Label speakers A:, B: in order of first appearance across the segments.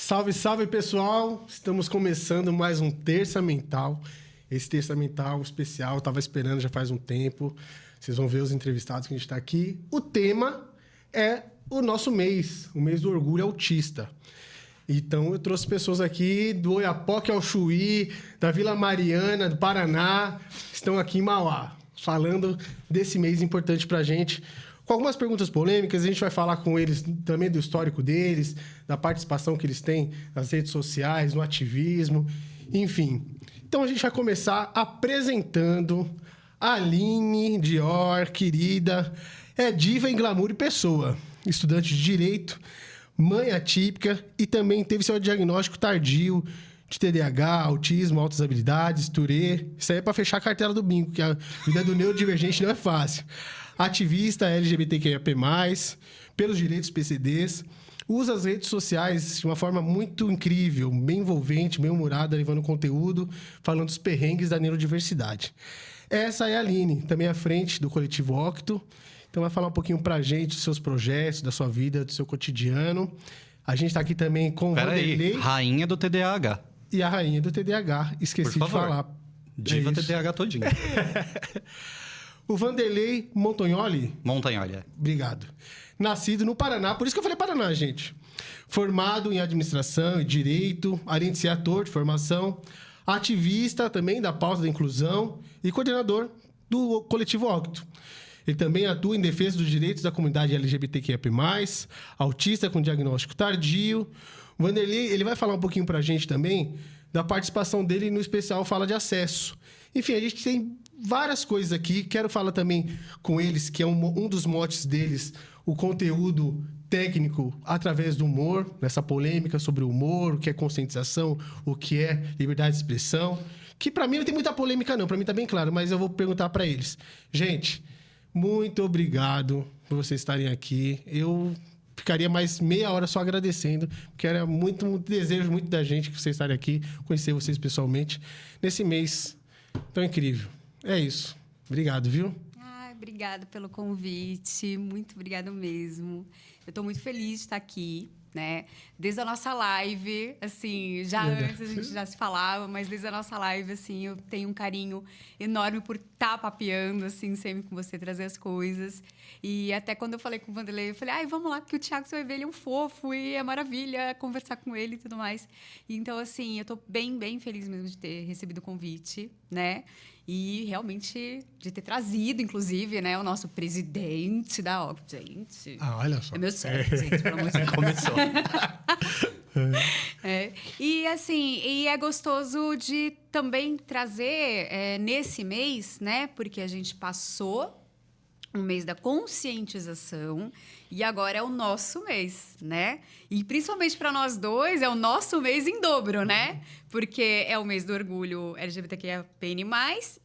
A: Salve, salve, pessoal! Estamos começando mais um Terça Mental. Esse Terça Mental especial, eu estava esperando já faz um tempo. Vocês vão ver os entrevistados que a gente está aqui. O tema é o nosso mês, o mês do orgulho autista. Então, eu trouxe pessoas aqui do Oiapoque ao Chuí, da Vila Mariana, do Paraná, estão aqui em Mauá, falando desse mês importante para a gente. Com algumas perguntas polêmicas, a gente vai falar com eles também do histórico deles, da participação que eles têm nas redes sociais, no ativismo, enfim. Então, a gente vai começar apresentando a Aline Dior, querida, é diva em glamour e pessoa, estudante de Direito, mãe atípica e também teve seu diagnóstico tardio de TDAH, autismo, altas habilidades, Tourette. Isso aí é para fechar a cartela do bingo, que a vida do neurodivergente não é fácil. Ativista LGBTQIAP+, pelos direitos PCDs, usa as redes sociais de uma forma muito incrível, bem envolvente, bem humorada, levando conteúdo, falando dos perrengues da neurodiversidade. Essa é a Aline, também à frente do Coletivo Octo. Então, vai falar um pouquinho pra gente dos seus projetos, da sua vida, do seu cotidiano. A gente tá aqui também com o Vanderlei.
B: Rainha do TDAH.
A: E a rainha do TDAH. Esqueci de falar.
B: Diva TDAH todinho.
A: O Vanderlei Montagnoli.
B: Montagnoli.
A: Obrigado. Nascido no Paraná. Por isso que eu falei Paraná, gente. Formado em administração e direito, além de ser ator de formação. Ativista também da pauta da inclusão e coordenador do Coletivo Octo. Ele também atua em defesa dos direitos da comunidade LGBTQIA+, autista com diagnóstico tardio. O Vanderlei, ele vai falar um pouquinho pra gente também da participação dele no especial Fala de Acesso. Enfim, a gente tem várias coisas aqui. Quero falar também com eles, que é um dos motes deles, o conteúdo técnico através do humor, nessa polêmica sobre o humor, o que é conscientização, o que é liberdade de expressão. Que pra mim não tem muita polêmica não, pra mim tá bem claro, mas eu vou perguntar pra eles. Gente, muito obrigado por vocês estarem aqui. Eu ficaria mais meia hora só agradecendo, porque era muito desejo muito da gente que vocês estarem aqui, conhecer vocês pessoalmente, nesse mês tão incrível. É isso. Obrigado, viu?
C: Obrigada pelo convite. Muito obrigada mesmo. Eu estou muito feliz de estar aqui, né? Desde a nossa live, assim, já antes a gente já se falava, mas desde a nossa live, assim, eu tenho um carinho enorme por estar papeando, assim, sempre com você, trazer as coisas. E até quando eu falei com o Vanderlei, eu falei, vamos lá, porque o Thiago, você vai ver, ele é um fofo e é maravilha conversar com ele e tudo mais. E, então, assim, eu estou bem, bem feliz mesmo de ter recebido o convite, né? E realmente de ter trazido, inclusive, né, o nosso presidente da Octo. Gente.
A: Olha só.
C: É meu cérebro, gente, pelo amor de Deus.
B: Começou.
C: E assim, e é gostoso de também trazer nesse mês, né? Porque a gente passou um mês da conscientização e agora é o nosso mês, né? E principalmente para nós dois é o nosso mês em dobro, né? Porque é o mês do orgulho LGBTQIAPN+,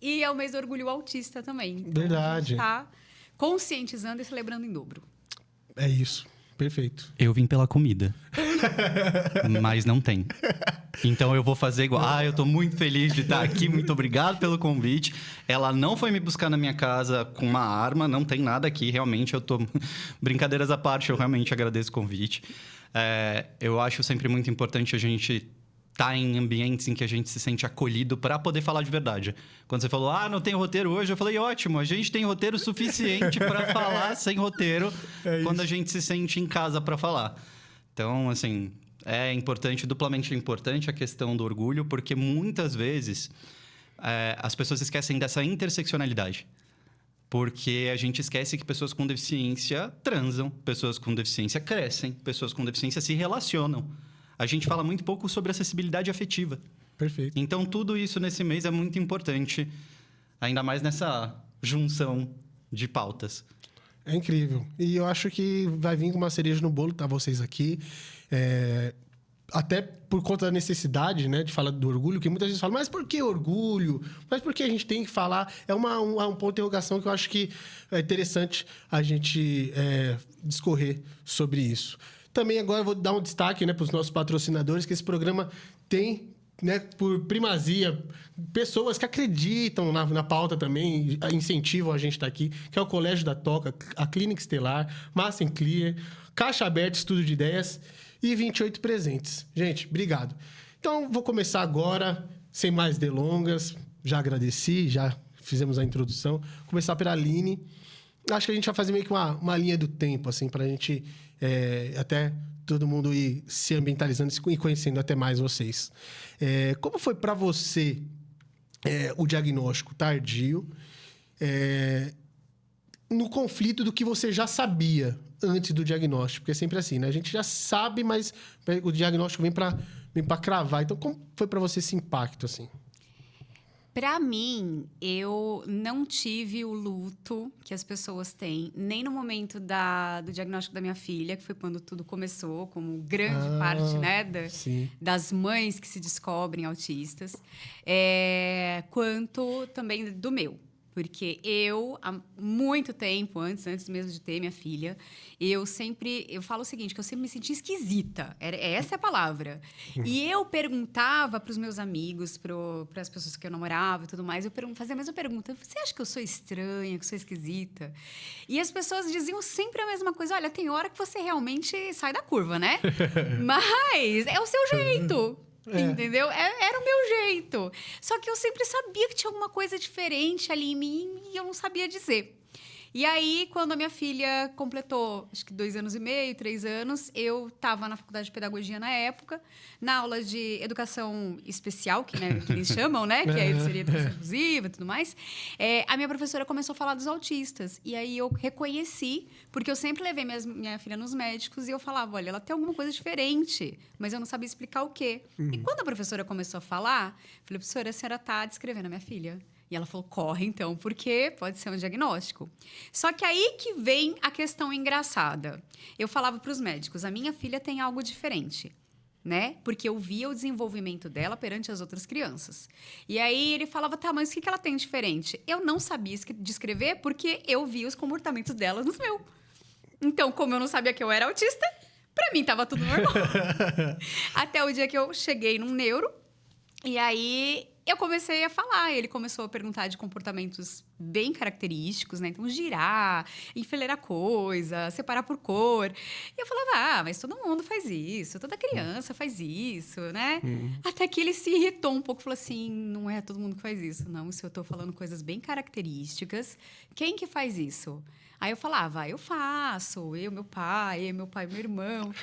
C: e é o mês do orgulho autista também. Então,
A: verdade.
C: A gente está conscientizando e celebrando em dobro.
A: É isso. Perfeito.
B: Eu vim pela comida. Mas não tem. Então eu vou fazer igual. Eu tô muito feliz de estar aqui. Muito obrigado pelo convite. Ela não foi me buscar na minha casa com uma arma. Não tem nada aqui. Realmente, eu tô... Brincadeiras à parte, eu realmente agradeço o convite. Eu acho sempre muito importante a gente estar em ambientes em que a gente se sente acolhido para poder falar de verdade. Quando você falou, não tem roteiro hoje, eu falei, ótimo, a gente tem roteiro suficiente para falar sem roteiro quando a gente se sente em casa para falar. Então, assim, é importante, duplamente importante a questão do orgulho, porque muitas vezes as pessoas esquecem dessa interseccionalidade. Porque a gente esquece que pessoas com deficiência transam, pessoas com deficiência crescem, pessoas com deficiência se relacionam. A gente fala muito pouco sobre acessibilidade afetiva.
A: Perfeito.
B: Então, tudo isso nesse mês é muito importante, ainda mais nessa junção de pautas.
A: É incrível. E eu acho que vai vir com uma cereja no bolo, tá? Vocês aqui. Até por conta da necessidade, né, de falar do orgulho, que muitas vezes falam, mas por que orgulho? Mas por que a gente tem que falar? É um ponto de interrogação que eu acho que é interessante a gente discorrer sobre isso. Também agora eu vou dar um destaque, né, para os nossos patrocinadores, que esse programa tem né, por primazia, pessoas que acreditam na pauta também, incentivam a gente estar aqui, que é o Colégio da Toca, a Clínica Estelar, Massa Clear, Caixa Aberta, Estudo de Ideias e 28 presentes. Gente, obrigado. Então, vou começar agora, sem mais delongas. Já agradeci, já fizemos a introdução. Vou começar pela Aline. Acho que a gente vai fazer meio que uma linha do tempo, assim, para a gente até todo mundo ir se ambientalizando e conhecendo até mais vocês. Como foi para você o diagnóstico tardio no conflito do que você já sabia antes do diagnóstico? Porque é sempre assim, né? A gente já sabe, mas o diagnóstico vem para cravar. Então, como foi para você esse impacto, assim?
C: Para mim, eu não tive o luto que as pessoas têm, nem no momento do diagnóstico da minha filha, que foi quando tudo começou, como grande parte, né, das mães que se descobrem autistas, quanto também do meu. Porque eu, há muito tempo, antes mesmo de ter minha filha, eu falo o seguinte, que eu sempre me senti esquisita. Essa é a palavra. E eu perguntava para os meus amigos, para as pessoas que eu namorava e tudo mais, fazia a mesma pergunta. Você acha que eu sou estranha, que eu sou esquisita? E as pessoas diziam sempre a mesma coisa. Olha, tem hora que você realmente sai da curva, né? Mas é o seu jeito. Entendeu? Era o meu jeito. Só que eu sempre sabia que tinha alguma coisa diferente ali em mim e eu não sabia dizer. E aí, quando a minha filha completou, acho que 2 anos e meio, 3 anos, eu estava na faculdade de pedagogia na época, na aula de educação especial, que eles chamam, né? Que aí seria educação inclusiva e tudo mais. A minha professora começou a falar dos autistas. E aí eu reconheci, porque eu sempre levei minha filha nos médicos e eu falava, olha, ela tem alguma coisa diferente, mas eu não sabia explicar o quê. E quando a professora começou a falar, eu falei, professora, a senhora está descrevendo a minha filha. E ela falou, corre então, porque pode ser um diagnóstico. Só que aí que vem a questão engraçada. Eu falava para os médicos, a minha filha tem algo diferente, né? Porque eu via o desenvolvimento dela perante as outras crianças. E aí ele falava, tá, mas o que ela tem diferente? Eu não sabia descrever porque eu via os comportamentos dela no meu. Então, como eu não sabia que eu era autista, para mim estava tudo normal. Até o dia que eu cheguei num neuro, e aí eu comecei a falar, ele começou a perguntar de comportamentos bem característicos, né? Então, girar, enfileirar coisa, separar por cor. E eu falava, mas todo mundo faz isso, toda criança faz isso, né? Até que ele se irritou um pouco, falou assim, não é todo mundo que faz isso, não. Se eu tô falando coisas bem características, quem que faz isso? Aí eu falava, eu faço, meu pai, meu irmão.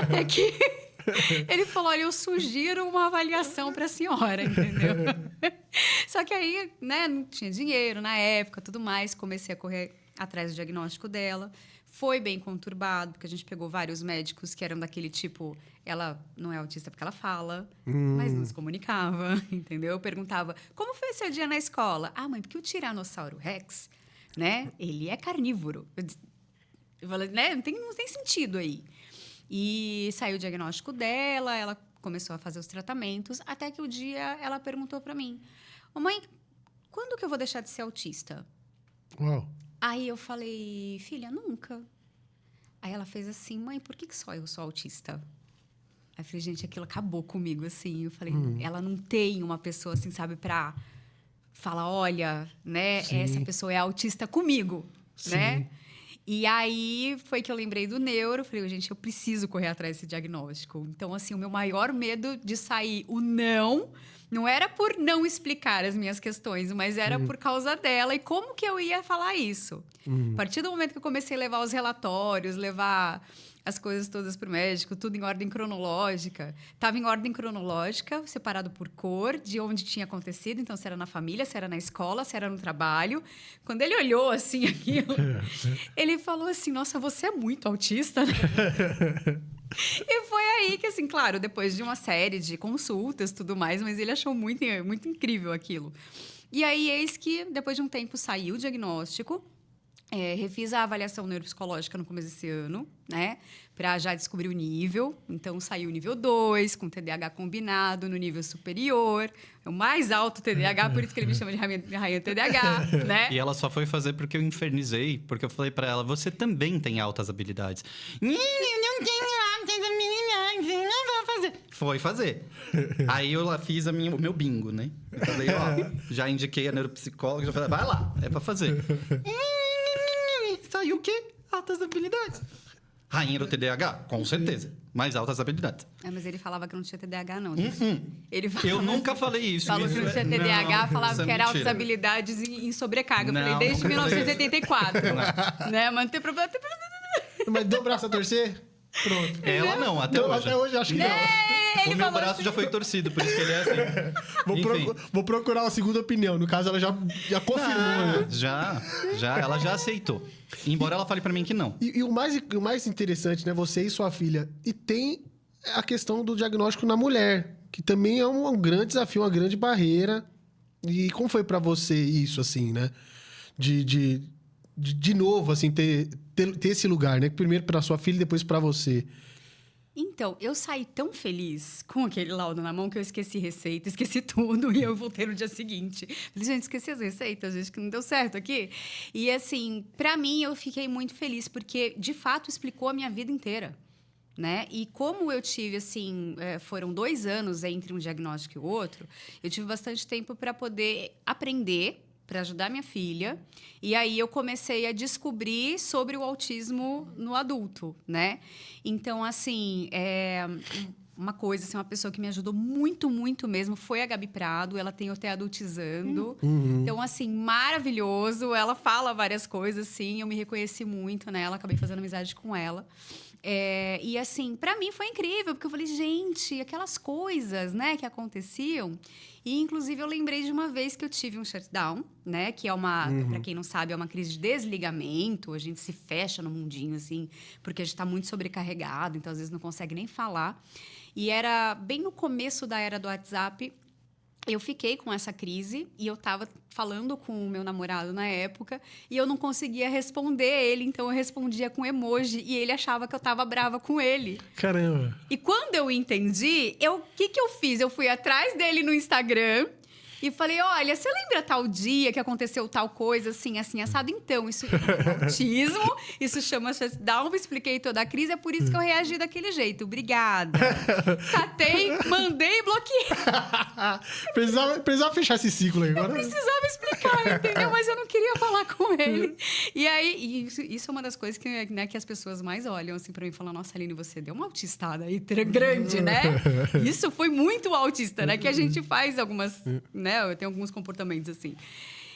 C: Até que ele falou, olha, eu sugiro uma avaliação para a senhora, entendeu? Só que aí, né, não tinha dinheiro na época, tudo mais. Comecei a correr atrás do diagnóstico dela. Foi bem conturbado, porque a gente pegou vários médicos que eram daquele tipo... Ela não é autista porque ela fala, mas não se comunicava, entendeu? Eu perguntava, como foi o seu dia na escola? Ah, mãe, porque o Tiranossauro Rex, né, ele é carnívoro. Eu falei, né, não tem sentido aí. E saiu o diagnóstico dela, ela começou a fazer os tratamentos, até que o dia ela perguntou para mim, mãe, quando que eu vou deixar de ser autista?
A: Uau.
C: Aí eu falei, filha, nunca. Aí ela fez assim, mãe, por que só eu sou autista? Aí eu falei, gente, aquilo acabou comigo, assim. Eu falei, ela não tem uma pessoa, assim, sabe, pra falar, olha, né,
A: Sim.
C: essa pessoa é autista comigo,
A: Sim.
C: né? E aí foi que eu lembrei do neuro. Falei, gente, eu preciso correr atrás desse diagnóstico. Então, assim, o meu maior medo de sair o não era por não explicar as minhas questões, mas era por causa dela. E como que eu ia falar isso? A partir do momento que eu comecei a levar os relatórios, levar as coisas todas para o médico, tudo em ordem cronológica. Estava em ordem cronológica, separado por cor, de onde tinha acontecido. Então, se era na família, se era na escola, se era no trabalho. Quando ele olhou, assim, aquilo, ele falou assim, nossa, você é muito autista, né? E foi aí que, assim, claro, depois de uma série de consultas e tudo mais, mas ele achou muito, muito incrível aquilo. E aí, eis que, depois de um tempo, saiu o diagnóstico. Refiz a avaliação neuropsicológica no começo desse ano, né? Para já descobrir o nível. Então, saiu o nível 2, com TDAH combinado, no nível superior. É o mais alto TDAH, por isso que ele me chama de rainha TDAH, né?
B: E ela só foi fazer porque eu infernizei, porque eu falei pra ela, você também tem altas habilidades. Não tenho altas habilidades, não vou fazer. Foi fazer. Aí eu fiz o meu bingo, né? Eu falei, já indiquei a neuropsicóloga, já falei, vai lá, é pra fazer. Saiu o quê? Altas habilidades. Rainha do TDAH? Com certeza. Mais altas habilidades.
C: Mas ele falava que não tinha TDAH, não. Ele
B: Eu nunca falei isso.
C: Falou que não tinha TDAH, falava que era altas habilidades em sobrecarga. Eu falei, desde 1984. Né? Mas não tem problema.
A: Mas deu o braço a torcer? Pronto.
B: Ela não, até hoje.
A: Até hoje acho que não.
B: O meu braço já foi torcido, por isso que ele é assim.
A: Vou procurar uma segunda opinião. No caso, ela já confirmou. Né?
B: Ela já aceitou. Embora ela fale pra mim que não.
A: E o mais interessante, né? Você e sua filha. E tem a questão do diagnóstico na mulher, que também é um grande desafio, uma grande barreira. E como foi pra você isso, assim, né? De novo, assim, ter esse lugar, né? Primeiro pra sua filha e depois pra você.
C: Então, eu saí tão feliz com aquele laudo na mão que eu esqueci receita, esqueci tudo e eu voltei no dia seguinte. Falei, gente, esqueci as receitas, gente, que não deu certo aqui. E, assim, pra mim, eu fiquei muito feliz porque, de fato, explicou a minha vida inteira, né? E como eu tive, assim, foram 2 anos entre um diagnóstico e o outro, eu tive bastante tempo para poder aprender, para ajudar minha filha. E aí eu comecei a descobrir sobre o autismo no adulto, né? Então, assim, uma coisa, assim, uma pessoa que me ajudou muito, muito mesmo foi a Gabi Prado. Ela tem o Te Adultizando. Então, assim, maravilhoso. Ela fala várias coisas, assim. Eu me reconheci muito nela. Acabei fazendo amizade com ela. E, assim, para mim foi incrível. Porque eu falei, gente, aquelas coisas, né, que aconteciam... E, inclusive, eu lembrei de uma vez que eu tive um shutdown, né? Que é para quem não sabe, é uma crise de desligamento. A gente se fecha no mundinho, assim, porque a gente está muito sobrecarregado, então, às vezes, não consegue nem falar. E era bem no começo da era do WhatsApp, eu fiquei com essa crise e eu estava falando com o meu namorado na época e eu não conseguia responder ele, então eu respondia com emoji e ele achava que eu estava brava com ele.
A: Caramba!
C: E quando eu entendi, o que eu fiz? Eu fui atrás dele no Instagram e falei, olha, você lembra tal dia que aconteceu tal coisa, assim, assim, assado? Então, isso é autismo, isso chama shutdown, expliquei toda a crise, é por isso que eu reagi daquele jeito. Obrigada. Catei, mandei e bloqueei.
A: Precisava fechar esse ciclo aí agora.
C: Eu precisava explicar, entendeu? Mas eu não queria falar com ele. E aí, isso é uma das coisas que, né, que as pessoas mais olham, assim, pra mim e falam, nossa, Aline, você deu uma autistada aí grande, né? Isso foi muito autista, né? Que a gente faz algumas, né? Eu tenho alguns comportamentos assim.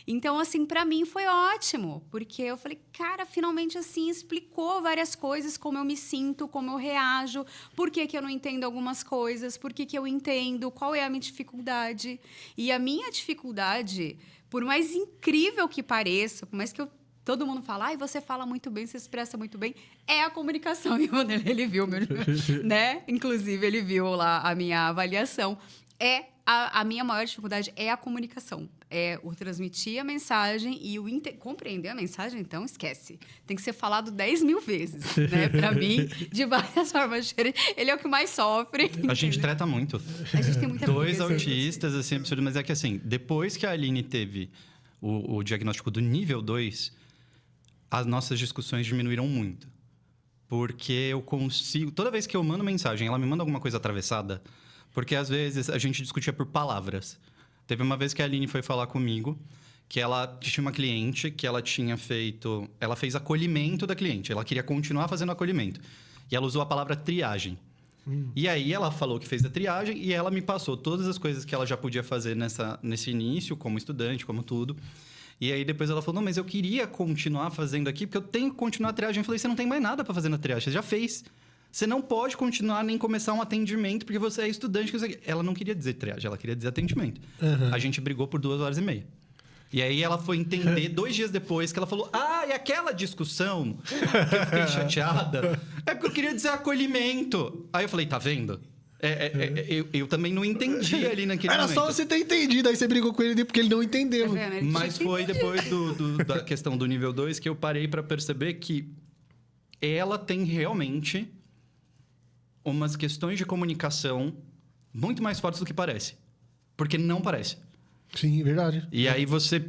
C: Então, assim, para mim foi ótimo, porque eu falei, cara, finalmente, assim, explicou várias coisas, como eu me sinto, como eu reajo, por que eu não entendo algumas coisas, por que eu entendo, qual é a minha dificuldade. E a minha dificuldade, por mais incrível que pareça, por mais que todo mundo fala, ai, você fala muito bem, você expressa muito bem, é a comunicação. E ele viu, né? Inclusive, ele viu lá a minha avaliação. A minha maior dificuldade é a comunicação. É o transmitir a mensagem e o compreender a mensagem, então, esquece. Tem que ser falado 10 mil vezes, né? Pra mim, de várias formas diferentes. Ele é o que mais sofre.
B: A gente trata muito.
C: A gente tem muita
B: 2 autistas, assim, absurdo. Mas é que, assim, depois que a Aline teve o diagnóstico do nível 2, as nossas discussões diminuíram muito. Porque eu consigo... Toda vez que eu mando mensagem, ela me manda alguma coisa atravessada... Porque, às vezes, a gente discutia por palavras. Teve uma vez que a Aline foi falar comigo que ela tinha uma cliente que ela tinha feito... Ela fez acolhimento da cliente. Ela queria continuar fazendo acolhimento. E ela usou a palavra triagem. E aí, ela falou que fez a triagem e ela me passou todas as coisas que ela já podia fazer nesse início, como estudante, como tudo. E aí, depois ela falou, não, mas eu queria continuar fazendo aqui, porque eu tenho que continuar a triagem. Eu falei, você não tem mais nada para fazer na triagem, você já fez. Você não pode continuar nem começar um atendimento porque você é estudante. Ela não queria dizer triagem, ela queria dizer atendimento. A gente brigou por 2h30. E aí ela foi entender 2 dias depois que ela falou, e aquela discussão que eu fiquei chateada é porque eu queria dizer acolhimento. Aí eu falei, tá vendo? Eu também não entendi ali naquele
A: Era
B: momento.
A: só você ter entendido, aí você brigou com ele porque ele não entendeu.
C: Tá vendo? Ele
B: Mas
C: tinha que
B: foi depois da questão do nível 2 que eu parei para perceber que ela tem realmente umas questões de comunicação muito mais fortes do que parece. Porque não parece.
A: Sim, verdade.
B: E aí você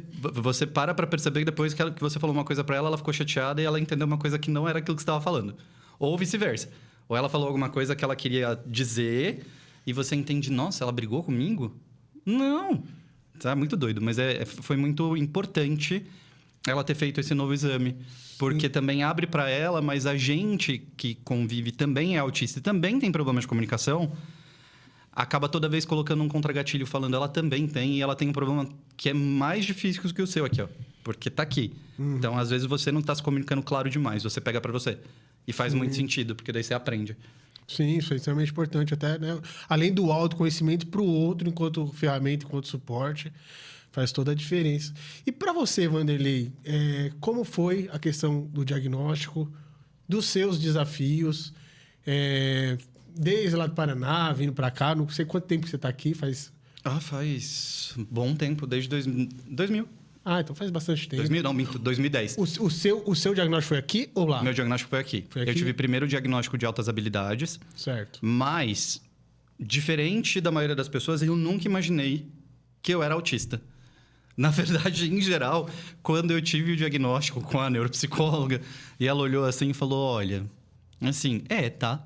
B: para perceber que depois que você falou uma coisa para ela, ela ficou chateada e ela entendeu uma coisa que não era aquilo que você estava falando. Ou vice-versa. Ou ela falou alguma coisa que ela queria dizer e você entende, nossa, ela brigou comigo? Não! Tá muito doido, mas foi muito importante ela ter feito esse novo exame. Porque também abre para ela, mas a gente que convive também é autista e também tem problemas de comunicação, acaba toda vez colocando um contragatilho falando, ela também tem, e ela tem um problema que é mais difícil que o seu aqui, ó. Porque tá aqui. Então, às vezes, você não tá se comunicando claro demais, você pega para você. E faz muito sentido, porque daí você aprende.
A: Sim, isso é extremamente importante até, né? Além do autoconhecimento para o outro, enquanto ferramenta, enquanto suporte, faz toda a diferença. E para você, Wanderley, como foi a questão do diagnóstico, dos seus desafios, desde lá do Paraná, vindo para cá, não sei quanto tempo que você está aqui, faz...
B: Faz bom tempo, desde 2000.
A: Ah, então faz bastante tempo.
B: 2000 não, minto, 2010.
A: O seu diagnóstico foi aqui ou lá?
B: Meu diagnóstico foi aqui.
A: Foi aqui?
B: Eu tive primeiro o diagnóstico de altas habilidades,
A: Certo.
B: mas, diferente da maioria das pessoas, eu nunca imaginei que eu era autista. Na verdade, em geral, quando eu tive o diagnóstico com a neuropsicóloga, e ela olhou assim e falou, olha, assim, tá.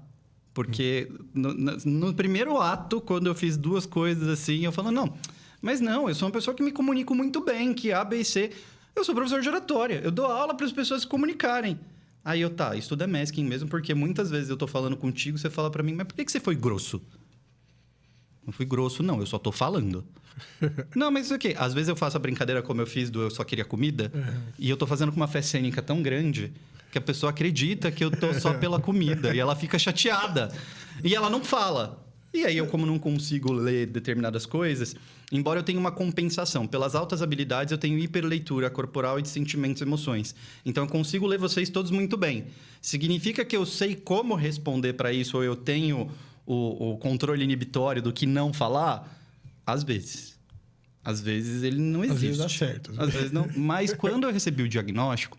B: Porque no primeiro ato, quando eu fiz duas coisas assim, eu falo, não, mas não, eu sou uma pessoa que me comunico muito bem, que A, B e C. Eu sou professor de oratória, eu dou aula para as pessoas se comunicarem. Aí isso tudo é masking mesmo, porque muitas vezes eu tô falando contigo, você fala para mim, mas por que você foi grosso? Não fui grosso, não, eu só tô falando. Não, mas isso aqui, às vezes eu faço a brincadeira como eu fiz do eu só queria comida, e eu tô fazendo com uma fé cênica tão grande que a pessoa acredita que eu tô só pela comida, e ela fica chateada. E ela não fala. E aí eu, como não consigo ler determinadas coisas, embora eu tenha uma compensação, pelas altas habilidades eu tenho hiperleitura corporal e de sentimentos e emoções. Então eu consigo ler vocês todos muito bem. Significa que eu sei como responder para isso, ou eu tenho o controle inibitório do que não falar? Às vezes. Às vezes ele não existe.
A: Às vezes dá certo.
B: Às vezes não. Mas quando eu recebi o diagnóstico,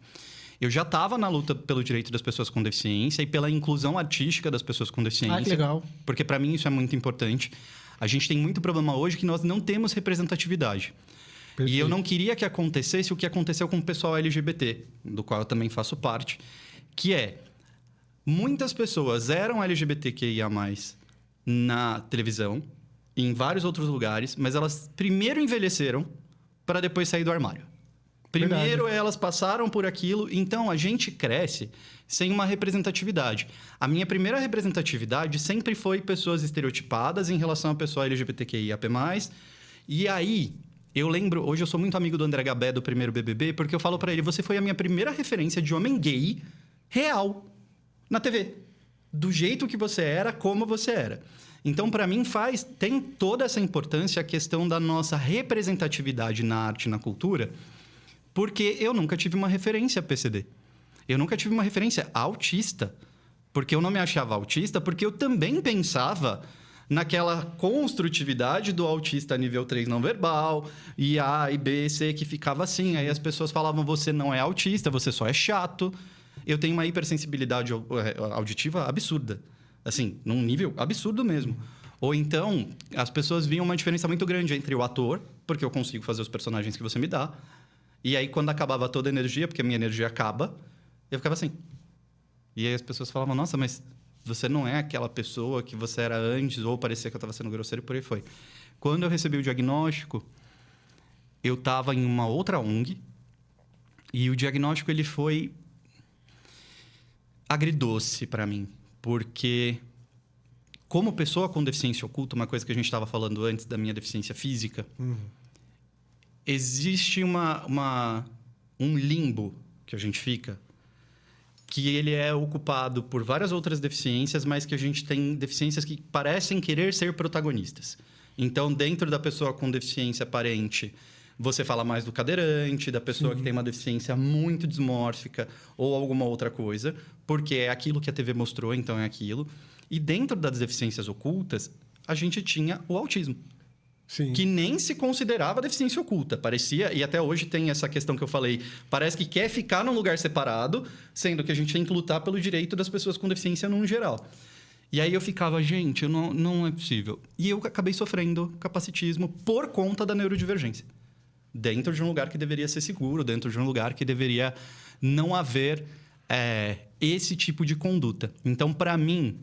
B: eu já estava na luta pelo direito das pessoas com deficiência e pela inclusão artística das pessoas com deficiência.
A: Ah, que legal.
B: Porque para mim isso é muito importante. A gente tem muito problema hoje que nós não temos representatividade.
A: Perfeito.
B: E eu não queria que acontecesse o que aconteceu com o pessoal LGBT, do qual eu também faço parte, que muitas pessoas eram LGBTQIA+, na televisão, e em vários outros lugares, mas elas primeiro envelheceram para depois sair do armário. Primeiro elas passaram por aquilo, então a gente cresce sem uma representatividade. A minha primeira representatividade sempre foi pessoas estereotipadas em relação a pessoa LGBTQIAP+. E aí, eu lembro, hoje eu sou muito amigo do André Gabé do primeiro BBB, porque eu falo para ele, você foi a minha primeira referência de homem gay real na TV. Do jeito que você era, como você era. Então, para mim, tem toda essa importância a questão da nossa representatividade na arte e na cultura, porque eu nunca tive uma referência PCD. Eu nunca tive uma referência autista. Porque eu não me achava autista, porque eu também pensava naquela construtividade do autista nível 3 não verbal, e A, e B, e C, que ficava assim. Aí as pessoas falavam, você não é autista, você só é chato. Eu tenho uma hipersensibilidade auditiva absurda. Assim, num nível absurdo mesmo. Ou então, as pessoas viam uma diferença muito grande entre o ator, porque eu consigo fazer os personagens que você me dá, e aí quando acabava toda a energia, porque a minha energia acaba, eu ficava assim. E aí as pessoas falavam, nossa, mas você não é aquela pessoa que você era antes, ou parecia que eu estava sendo grosseiro, e por aí foi. Quando eu recebi o diagnóstico, eu estava em uma outra ONG, e o diagnóstico ele foi agridoce para mim. Porque, como pessoa com deficiência oculta, uma coisa que a gente estava falando antes da minha deficiência física, existe um limbo que a gente fica, que ele é ocupado por várias outras deficiências, mas que a gente tem deficiências que parecem querer ser protagonistas. Então, dentro da pessoa com deficiência aparente, você fala mais do cadeirante, da pessoa que tem uma deficiência muito dismórfica ou alguma outra coisa, porque é aquilo que a TV mostrou, então é aquilo. E dentro das deficiências ocultas, a gente tinha o autismo.
A: Sim.
B: Que nem se considerava deficiência oculta. Parecia, e até hoje tem essa questão que eu falei, parece que quer ficar num lugar separado, sendo que a gente tem que lutar pelo direito das pessoas com deficiência num geral. E aí eu ficava, gente, não é possível. E eu acabei sofrendo capacitismo por conta da neurodivergência. Dentro de um lugar que deveria ser seguro, dentro de um lugar que deveria não haver esse tipo de conduta. Então, para mim,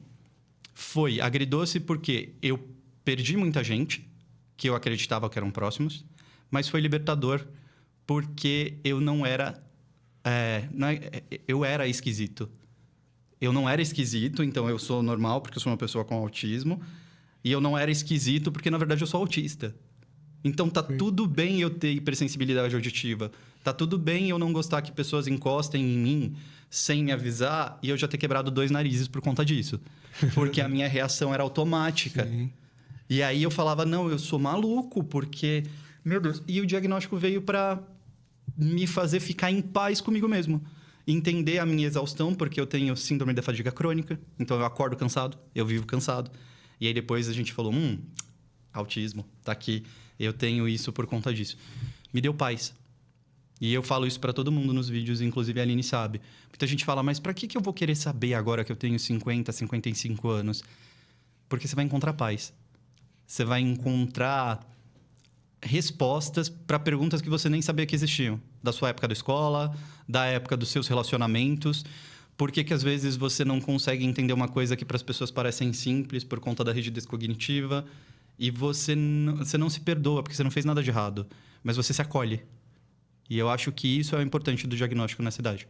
B: foi agridoce porque eu perdi muita gente que eu acreditava que eram próximos, mas foi libertador porque eu não era... eu era esquisito. Eu não era esquisito, então eu sou normal porque eu sou uma pessoa com autismo. E eu não era esquisito porque, na verdade, eu sou autista. Então, tá tudo bem eu ter hipersensibilidade auditiva. Tá tudo bem eu não gostar que pessoas encostem em mim sem me avisar e eu já ter quebrado 2 narizes por conta disso. Porque a minha reação era automática.
A: Sim.
B: E aí eu falava, não, eu sou maluco, porque... Meu Deus. E o diagnóstico veio para me fazer ficar em paz comigo mesmo. Entender a minha exaustão, porque eu tenho síndrome da fadiga crônica. Então, eu acordo cansado, eu vivo cansado. E aí, depois a gente falou, autismo, tá aqui. Eu tenho isso por conta disso. Me deu paz. E eu falo isso para todo mundo nos vídeos, inclusive a Aline sabe. Muita gente fala, mas para que eu vou querer saber agora que eu tenho 50, 55 anos? Porque você vai encontrar paz. Você vai encontrar respostas para perguntas que você nem sabia que existiam. Da sua época da escola, da época dos seus relacionamentos. Por que às vezes você não consegue entender uma coisa que para as pessoas parecem simples por conta da rigidez cognitiva e você não se perdoa porque você não fez nada de errado, mas você se acolhe. E eu acho que isso é o importante do diagnóstico nessa idade.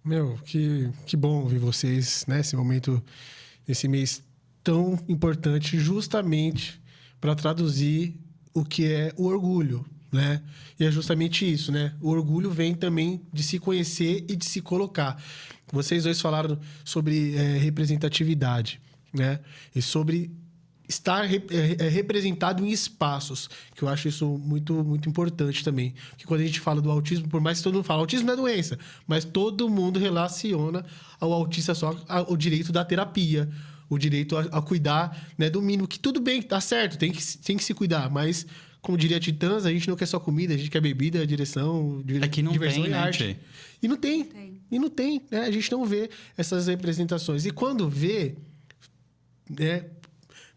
A: Meu, que bom ouvir vocês, né? Esse momento, esse mês tão importante, justamente para traduzir o que é o orgulho, né? E é justamente isso, né? O orgulho vem também de se conhecer e de se colocar. Vocês dois falaram sobre representatividade, né? E sobre estar representado em espaços, que eu acho isso muito, muito importante também. Porque quando a gente fala do autismo, por mais que todo mundo fala, autismo não é doença, mas todo mundo relaciona ao autista só o direito da terapia, o direito a cuidar, né, do mínimo, que tudo bem, tá certo, tem que se cuidar, mas, como diria Titãs, a gente não quer só comida, a gente quer bebida, direção,
B: que não
A: diversão
B: tem,
A: e
B: né,
A: arte.
B: Tchê?
A: E não tem. E não tem, né? A gente não vê essas representações. E quando vê, né,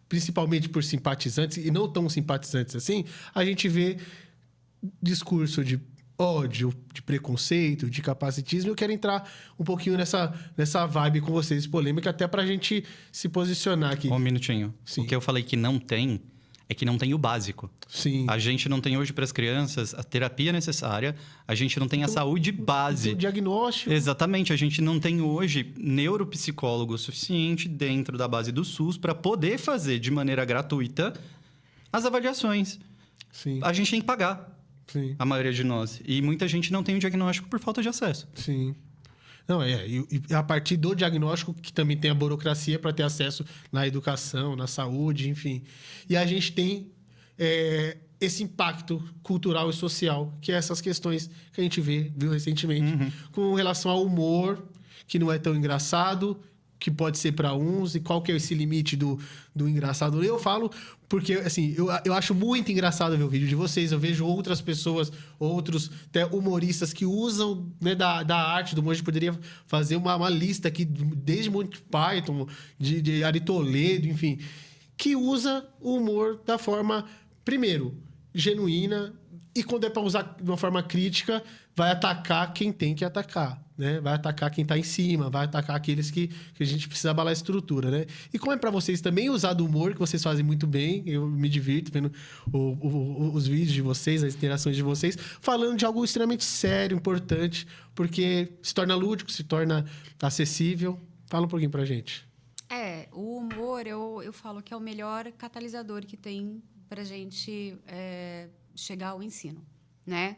A: principalmente por simpatizantes, e não tão simpatizantes assim, a gente vê discurso de ódio, de preconceito, de capacitismo. Eu quero entrar um pouquinho nessa vibe com vocês, polêmica, até pra gente se posicionar aqui.
B: Um minutinho.
A: Sim.
B: O que eu falei que não tem é que não tem o básico.
A: Sim.
B: A gente não tem hoje para as crianças a terapia necessária, a gente não tem a saúde base.
A: O diagnóstico.
B: Exatamente, a gente não tem hoje neuropsicólogo suficiente dentro da base do SUS para poder fazer de maneira gratuita as avaliações.
A: Sim.
B: A gente tem que pagar,
A: Sim.
B: a maioria de nós. E muita gente não tem o diagnóstico por falta de acesso.
A: Sim. Não, e a partir do diagnóstico, que também tem a burocracia para ter acesso na educação, na saúde, enfim. E a gente tem esse impacto cultural e social, que é essas questões que a gente viu recentemente, com relação ao humor, que não é tão engraçado, que pode ser para uns, e qual que é esse limite do engraçado. Eu falo porque, assim, eu acho muito engraçado ver o vídeo de vocês, eu vejo outras pessoas, outros até humoristas que usam, né, da arte, do humor. A gente poderia fazer uma lista aqui, desde Monty Python, de Ari Toledo, enfim, que usa o humor da forma, primeiro, genuína, e quando é para usar de uma forma crítica, vai atacar quem tem que atacar, né? Vai atacar quem está em cima, vai atacar aqueles que a gente precisa abalar a estrutura, né? E como é para vocês também usar do humor, que vocês fazem muito bem, eu me divirto vendo os vídeos de vocês, as interações de vocês, falando de algo extremamente sério, importante, porque se torna lúdico, se torna acessível. Fala um pouquinho pra gente.
C: O humor, eu falo que é o melhor catalisador que tem pra gente chegar ao ensino, né?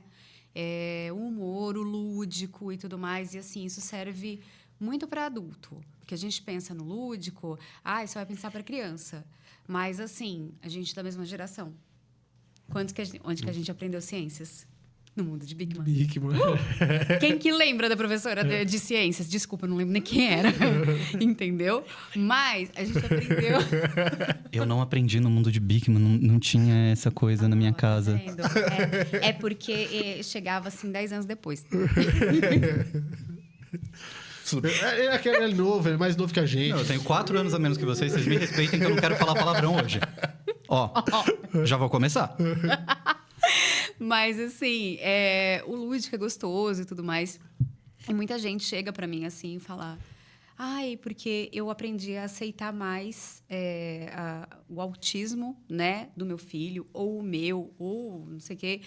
C: O humor, o lúdico e tudo mais. E, assim, isso serve muito para adulto. Porque a gente pensa no lúdico, isso vai pensar para criança. Mas, assim, a gente é da mesma geração. Onde que a gente aprendeu ciências? No mundo de Big Man.
A: Bigman.
C: Quem que lembra da professora de ciências? Desculpa, eu não lembro nem quem era. Entendeu? Mas a gente aprendeu...
B: Eu não aprendi no mundo de Bigman, não tinha essa coisa na minha casa.
C: Tá vendo? É porque chegava assim 10 anos depois.
A: É novo, é mais novo que a gente.
B: Não, eu tenho 4 anos a menos que vocês me respeitem que eu não quero falar palavrão hoje. Ó, já vou começar.
C: Mas, assim, o lúdico é gostoso e tudo mais. E muita gente chega pra mim, assim, e fala... Ai, porque eu aprendi a aceitar mais o autismo, né? Do meu filho, ou o meu, ou não sei o quê.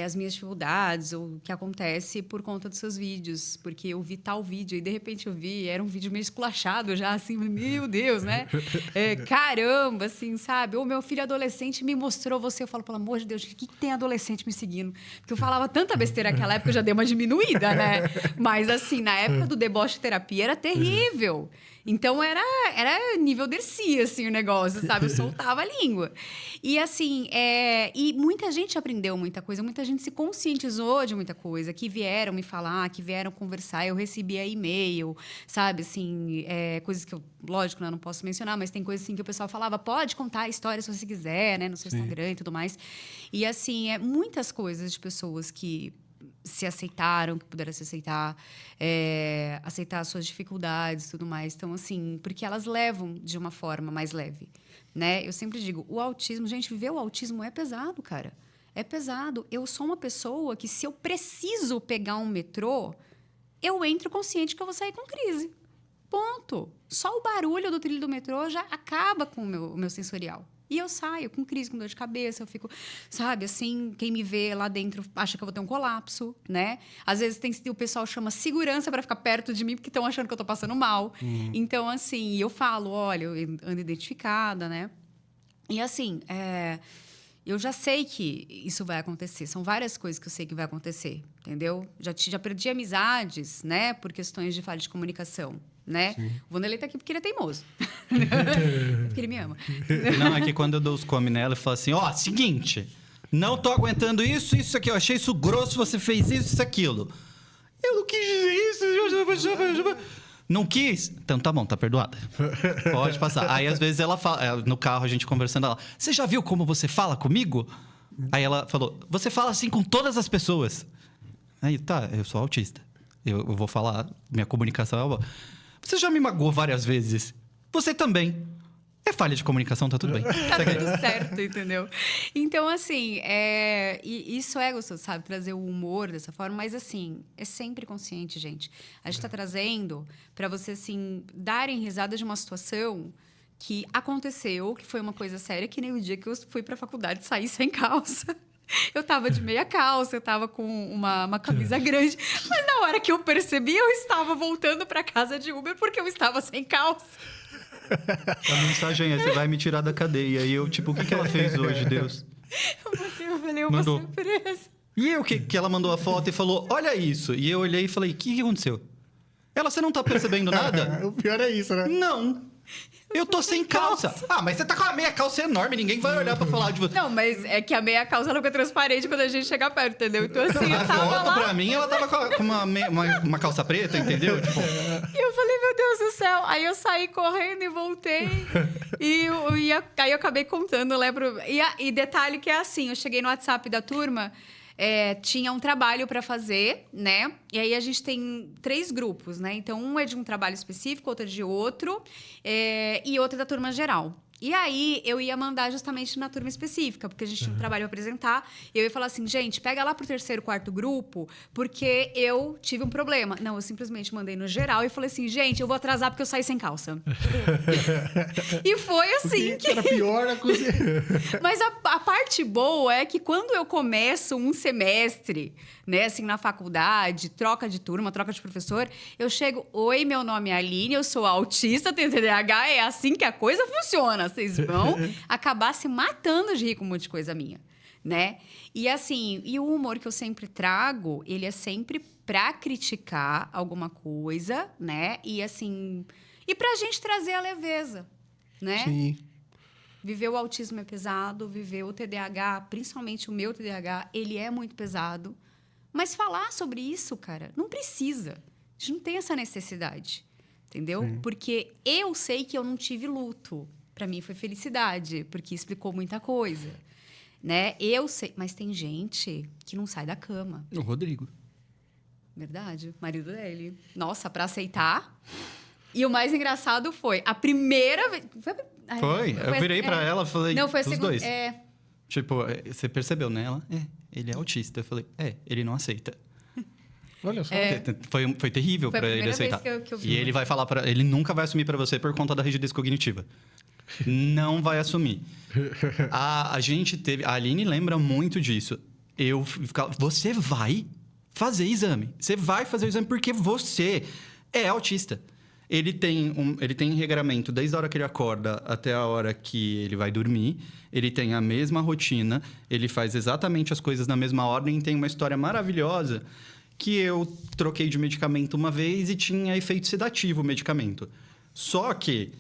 C: As minhas dificuldades, ou o que acontece por conta dos seus vídeos. Porque eu vi tal vídeo e, de repente, eu vi... Era um vídeo meio esculachado já, assim... Meu Deus, né? Caramba, assim, sabe? Ou meu filho adolescente me mostrou você. Eu falo, pelo amor de Deus, o que tem adolescente me seguindo? Porque eu falava tanta besteira naquela época, eu já dei uma diminuída, né? Mas, assim, na época do deboche terapia, era terrível. Então, era nível Dercy, assim, o negócio, sabe? Eu soltava a língua. E, assim, e muita gente aprendeu muita coisa, muita gente se conscientizou de muita coisa, que vieram me falar, que vieram conversar. Eu recebia e-mail, sabe? Assim, coisas que eu, lógico, né, não posso mencionar, mas tem coisas assim que o pessoal falava, pode contar a história se você quiser, né? No seu Instagram e tudo mais. E, assim, muitas coisas de pessoas que se aceitaram, que puderam se aceitar, aceitar as suas dificuldades e tudo mais. Então, assim, porque elas levam de uma forma mais leve, né? Eu sempre digo, o autismo... Gente, viver o autismo é pesado, cara. É pesado. Eu sou uma pessoa que, se eu preciso pegar um metrô, eu entro consciente que eu vou sair com crise. Ponto. Só o barulho do trilho do metrô já acaba com o meu sensorial. E eu saio com crise, com dor de cabeça, eu fico, sabe, assim, quem me vê lá dentro acha que eu vou ter um colapso, né? Às vezes o pessoal chama segurança para ficar perto de mim porque estão achando que eu tô passando mal. Então, assim, eu falo, olha, eu ando identificada, né? E, assim, eu já sei que isso vai acontecer. São várias coisas que eu sei que vai acontecer, entendeu? Já perdi amizades, né? Por questões de falha de comunicação, né? Sim. O Vanderlei tá aqui porque ele é teimoso. Porque ele me ama.
B: Não, é que quando eu dou os come nela, eu falo assim, seguinte, não tô aguentando isso aqui, eu achei isso grosso, você fez isso, aquilo. Eu não quis dizer isso. Não quis? Então tá bom, tá perdoada. Pode passar. Aí, às vezes, ela fala, no carro, a gente conversando, ela, você já viu como você fala comigo? Aí ela falou, você fala assim com todas as pessoas. Aí, tá, eu sou autista. Eu vou falar, minha comunicação é boa. Você já me magoou várias vezes. Você também. É falha de comunicação, tá tudo bem.
C: Tá tudo certo, entendeu? Então, assim, isso é gostoso, sabe? Trazer o humor dessa forma. Mas, assim, é sempre consciente, gente. A gente tá trazendo para você, assim, darem risada de uma situação que aconteceu, que foi uma coisa séria, que nem o dia que eu fui pra faculdade e saí sem calça. Eu tava de meia calça, eu tava com uma camisa grande. Mas na hora que eu percebi, eu estava voltando pra casa de Uber porque eu estava sem calça.
B: A mensagem é, você vai me tirar da cadeia. E eu, tipo, o que ela fez hoje, Deus?
C: Eu falei, uma surpresa.
B: E eu que ela mandou a foto e falou, olha isso. E eu olhei e falei, o que aconteceu? Ela, você não tá percebendo nada?
A: O pior é isso, né?
B: Não. Eu tô sem calça. Mas você tá com a meia calça enorme, ninguém vai olhar pra falar de você.
C: Não, mas é que a meia calça ela fica transparente quando a gente chega perto, entendeu? Então, assim,
B: eu tava foto, lá... pra mim, ela tava com uma calça preta, entendeu? Tipo...
C: E eu falei, meu Deus do céu. Aí eu saí correndo e voltei. Aí eu acabei contando, eu lembro... E detalhe que é assim, eu cheguei no WhatsApp da turma... tinha um trabalho para fazer, né? E aí a gente tem 3 grupos, né? Então, um é de um trabalho específico, outro é de outro, e outro é da turma geral. E aí, eu ia mandar justamente na turma específica, porque a gente tinha um trabalho a apresentar. E eu ia falar assim, gente, pega lá pro 3º, 4º grupo, porque eu tive um problema. Não, eu simplesmente mandei no geral e falei assim, gente, eu vou atrasar porque eu saí sem calça. E foi assim
A: que... Era pior na cozinha.
C: Mas a parte boa é que quando eu começo um semestre, né, assim, na faculdade, troca de turma, troca de professor, eu chego, oi, meu nome é Aline, eu sou autista, tenho TDAH, é assim que a coisa funciona. Vocês vão acabar se matando de rir com um monte de coisa minha, né? E assim, o humor que eu sempre trago, ele é sempre pra criticar alguma coisa, né? E assim, e pra gente trazer a leveza, né?
A: Sim.
C: Viver o autismo é pesado, viver o TDAH, principalmente o meu TDAH, ele é muito pesado. Mas falar sobre isso, cara, não precisa. A gente não tem essa necessidade, entendeu?
A: Sim.
C: Porque eu sei que eu não tive luto. Para mim foi felicidade, porque explicou muita coisa, né? Eu sei, mas tem gente que não sai da cama.
B: O Rodrigo.
C: Verdade, o marido dele. Nossa, para aceitar. E o mais engraçado foi a primeira vez.
B: Foi. Eu virei pra ela e falei.
C: Não, foi a
B: os
C: segunda.
B: dois. Tipo, você percebeu, né? Ela, ele é autista. Eu falei, ele não aceita.
A: Olha só.
B: Foi terrível
C: Foi a
B: pra ele
C: primeira
B: aceitar.
C: vez que eu vi.
B: E ele vai falar para ele nunca vai assumir pra você por conta da rigidez cognitiva. Não vai assumir. A gente teve. A Aline lembra muito disso. Eu ficava. Você vai fazer exame. Você vai fazer o exame porque você é autista. Ele tem regramento desde a hora que ele acorda até a hora que ele vai dormir. Ele tem a mesma rotina. Ele faz exatamente as coisas na mesma ordem. Tem uma história maravilhosa que eu troquei de medicamento uma vez e tinha efeito sedativo o medicamento. Só que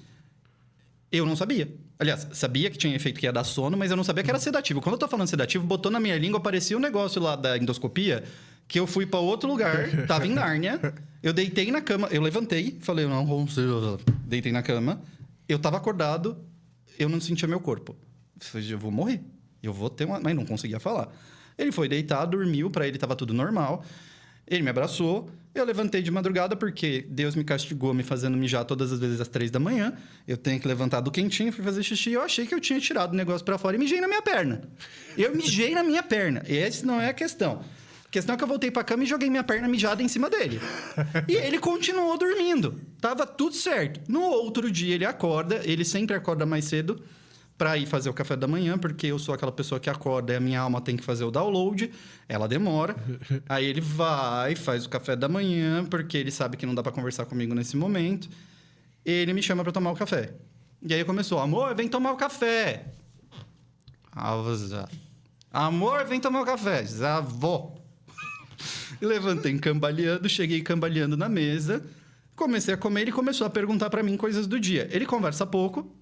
B: eu não sabia. Aliás, sabia que tinha efeito que ia dar sono, mas eu não sabia que era sedativo. Quando eu tô falando sedativo, botou na minha língua, aparecia um negócio lá da endoscopia, que eu fui para outro lugar, tava em Nárnia, eu deitei na cama, eu levantei, falei, não, deitei na cama, eu tava acordado, eu não sentia meu corpo. Eu falei, eu vou morrer, eu vou ter uma... Mas não conseguia falar. Ele foi deitar, dormiu, para ele tava tudo normal. Ele me abraçou, eu levantei de madrugada porque Deus me castigou me fazendo mijar todas as vezes às 3 da manhã. Eu tenho que levantar do quentinho, fui fazer xixi. Eu achei que eu tinha tirado o negócio para fora e mijei na minha perna. Eu mijei na minha perna. Essa não é a questão. A questão é que eu voltei pra cama e joguei minha perna mijada em cima dele. E ele continuou dormindo. Tava tudo certo. No outro dia ele acorda, ele sempre acorda mais cedo para ir fazer o café da manhã, porque eu sou aquela pessoa que acorda e a minha alma tem que fazer o download, ela demora. Aí ele vai, faz o café da manhã, porque ele sabe que não dá para conversar comigo nesse momento. Ele me chama para tomar o café. E aí começou, amor, vem tomar o café. Amor, vem tomar o café. Já vou. E levantei cambaleando, cheguei cambaleando na mesa. Comecei a comer, ele começou a perguntar para mim coisas do dia. Ele conversa pouco,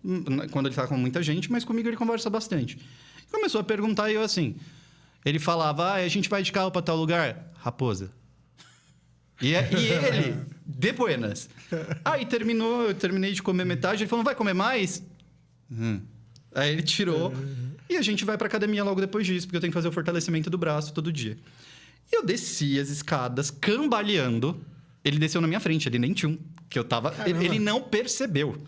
B: quando ele tá com muita gente, mas comigo ele conversa bastante. Começou a perguntar e eu assim... Ele falava, a gente vai de carro para tal lugar? Raposa. E ele, de buenas. Aí eu terminei de comer metade, ele falou, não vai comer mais? Aí ele tirou e a gente vai pra academia logo depois disso, porque eu tenho que fazer o fortalecimento do braço todo dia. E eu desci as escadas, cambaleando... Ele desceu na minha frente, ele nem tinha que eu tava... Ele não percebeu.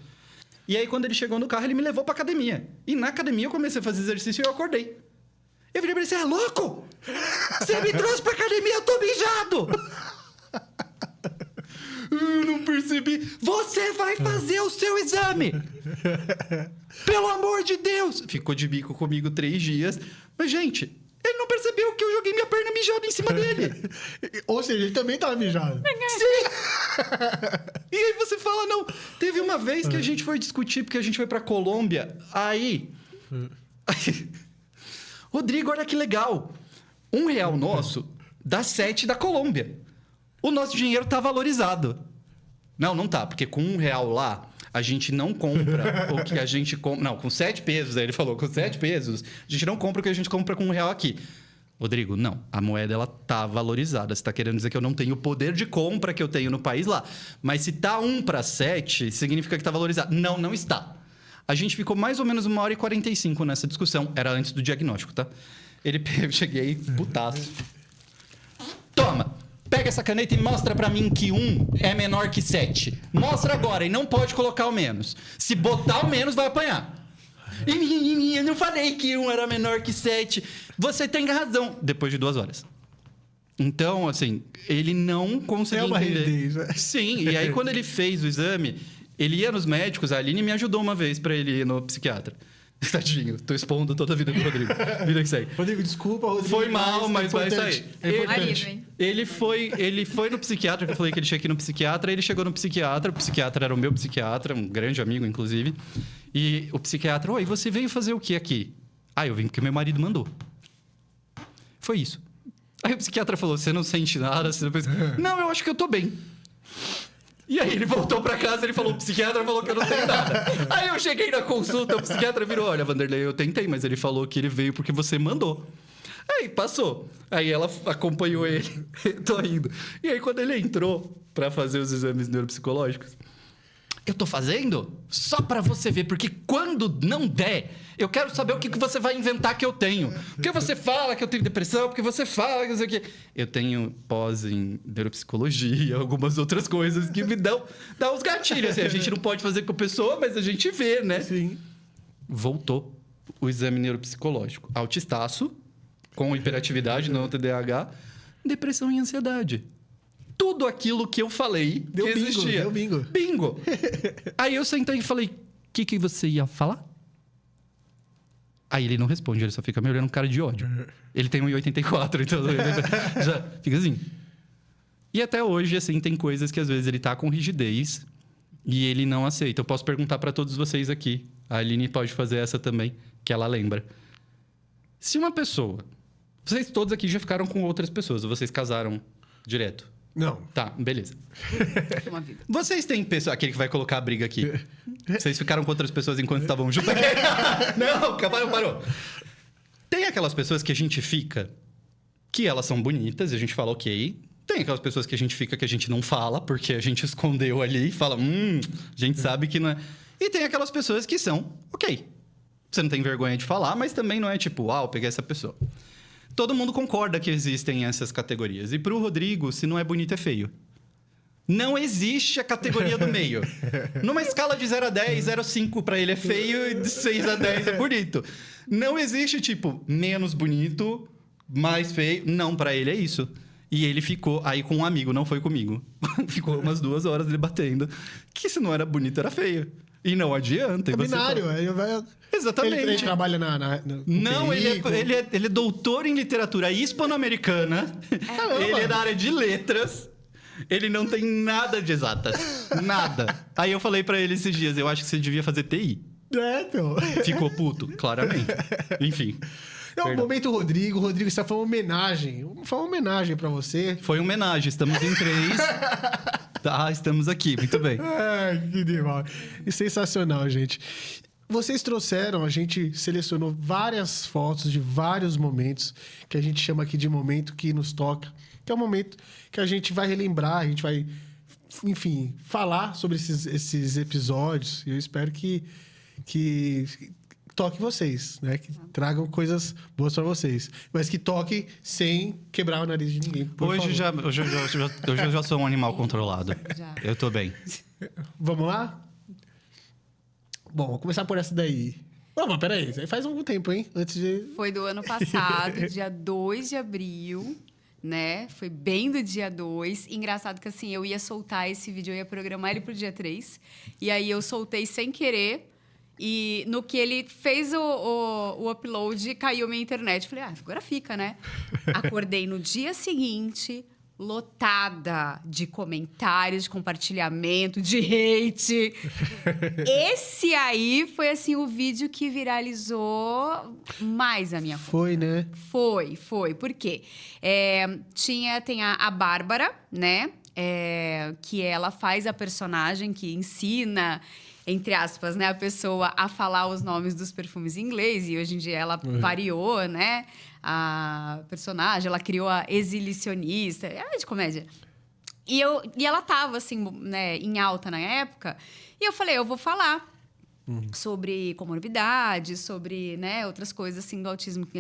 B: E aí, quando ele chegou no carro, ele me levou pra academia. E na academia, eu comecei a fazer exercício e eu acordei. Eu virei pra ele, você é louco? Você me trouxe pra academia, eu tô mijado! Eu não percebi. Você vai fazer o seu exame! Pelo amor de Deus! Ficou de bico comigo 3 dias. Mas, gente... Ele não percebeu que eu joguei minha perna mijada em cima dele.
A: Ou seja, ele também tava mijado.
B: Sim! E aí você fala, não... Teve uma vez que a gente foi discutir, porque a gente foi pra Colômbia. Aí... Rodrigo, olha que legal. R$1 nosso dá 7 da Colômbia. O nosso dinheiro tá valorizado. Não tá, porque com R$1 lá... A gente não compra o que a gente compra... Não, com 7 pesos, aí ele falou, com 7 pesos, a gente não compra o que a gente compra com R$1 aqui. Rodrigo, não. A moeda, ela tá valorizada. Você tá querendo dizer que eu não tenho o poder de compra que eu tenho no país lá. Mas se tá 1 para 7, significa que tá valorizado. Não está. A gente ficou mais ou menos 1h45 nessa discussão. Era antes do diagnóstico, tá? Eu cheguei, putaço. Toma! Pega essa caneta e mostra pra mim que 1 é menor que 7. Mostra agora e não pode colocar o menos. Se botar o menos, vai apanhar. Eu não falei que 1 era menor que 7. Você tem razão. Depois de 2 horas. Então, assim, ele não conseguia entender.
A: rigidez, né?
B: Sim, e aí quando ele fez o exame, ele ia nos médicos, a Aline me ajudou uma vez pra ele ir no psiquiatra. Tadinho, tô expondo toda a vida do Rodrigo. Vida que segue.
A: Rodrigo, desculpa, Rodrigo.
B: Foi mal, mas vai sair.
C: Marido, hein?
B: Ele foi no psiquiatra, que eu falei que ele tinha que ir no psiquiatra, ele chegou no psiquiatra, o psiquiatra era o meu psiquiatra, um grande amigo, inclusive. E o psiquiatra, oi, você veio fazer o que aqui? Eu vim porque meu marido mandou. Foi isso. Aí o psiquiatra falou, você não sente nada? Você não pensa... Não, eu acho que eu tô bem. E aí ele voltou pra casa, ele falou, o psiquiatra falou que eu não tenho nada. Aí eu cheguei na consulta, o psiquiatra virou, olha, Vanderlei, eu tentei, mas ele falou que ele veio porque você mandou. Aí passou. Aí ela acompanhou ele, tô indo. E aí quando ele entrou pra fazer os exames neuropsicológicos, eu tô fazendo só pra você ver, porque quando não der, eu quero saber o que você vai inventar que eu tenho. Porque você fala que eu tenho depressão, porque você fala que não sei o quê. Eu tenho pós em neuropsicologia, algumas outras coisas que me dão uns gatilhos. Assim, a gente não pode fazer com a pessoa, mas a gente vê, né?
A: Sim.
B: Voltou o exame neuropsicológico. Autistaço, com hiperatividade, não TDAH, depressão e ansiedade. Tudo aquilo que eu falei
A: Deu
B: que
A: bingo,
B: existia.
A: deu bingo.
B: Bingo! Aí eu sentei e falei, o que você ia falar? Aí ele não responde, ele só fica me olhando com cara de ódio. Ele tem 1,84, então já fica assim. E até hoje, assim, tem coisas que às vezes ele tá com rigidez e ele não aceita. Eu posso perguntar para todos vocês aqui. A Aline pode fazer essa também, que ela lembra. Se uma pessoa... Vocês todos aqui já ficaram com outras pessoas, ou vocês casaram direto?
A: Não.
B: Tá, beleza.
C: Uma vida.
B: Vocês têm pessoa... Aquele que vai colocar a briga aqui. Vocês ficaram com outras pessoas enquanto estavam juntos? Não, parou. Tem aquelas pessoas que a gente fica... Que elas são bonitas e a gente fala ok. Tem aquelas pessoas que a gente fica que a gente não fala, porque a gente escondeu ali e fala... a gente sabe que não é... E tem aquelas pessoas que são ok. Você não tem vergonha de falar, mas também não é tipo... eu peguei essa pessoa. Todo mundo concorda que existem essas categorias. E pro Rodrigo, se não é bonito, é feio. Não existe a categoria do meio. Numa escala de 0 a 10, 0,5 pra ele é feio e de 6 a 10 é bonito. Não existe, tipo, menos bonito, mais feio. Não, pra ele é isso. E ele ficou aí com um amigo, não foi comigo. Ficou umas 2 horas debatendo que se não era bonito, era feio. E não adianta.
A: É binário. Aí vai...
B: Exatamente.
A: Ele trabalha
B: Não, ele é doutor em literatura hispano-americana. Ele é da área de letras. Ele não tem nada de exatas. Nada. Aí eu falei pra ele esses dias, eu acho que você devia fazer TI.
A: Então.
B: Ficou puto, claramente. Enfim.
A: É o momento Rodrigo. Rodrigo, isso foi uma homenagem. Foi uma homenagem pra você.
B: Foi uma homenagem. Estamos em 3. Tá, estamos aqui. Muito bem.
A: Ai, que demais. E sensacional, gente. Vocês trouxeram, a gente selecionou várias fotos de vários momentos que a gente chama aqui de momento que nos toca, que é o momento que a gente vai relembrar, a gente vai, enfim, falar sobre esses episódios. E eu espero que toque vocês, né? Que tragam coisas boas para vocês. Mas que toque sem quebrar o nariz de ninguém.
B: Hoje eu já sou um animal controlado.
C: Já.
B: Eu tô bem.
A: Vamos lá? Bom, vou começar por essa daí. Mas peraí, isso aí faz algum tempo, hein? Antes de...
C: Foi do ano passado, dia 2 de abril, né? Foi bem do dia 2. Engraçado que, assim, eu ia soltar esse vídeo, eu ia programar ele pro dia 3. E aí, eu soltei sem querer. E no que ele fez o upload, caiu minha internet. Falei, agora fica, né? Acordei no dia seguinte... lotada de comentários, de compartilhamento, de hate. Esse aí foi, assim, o vídeo que viralizou mais a minha conta.
A: Foi, né?
C: Foi. Por quê? Tem a Bárbara, né? Que ela faz a personagem que ensina... entre aspas, né, a pessoa a falar os nomes dos perfumes em inglês. E hoje em dia ela variou, né? A personagem, ela criou a exilicionista. É de comédia. E ela tava, assim, né, em alta na época. E eu falei, eu vou falar sobre comorbidade, sobre, né, outras coisas, assim, do autismo, que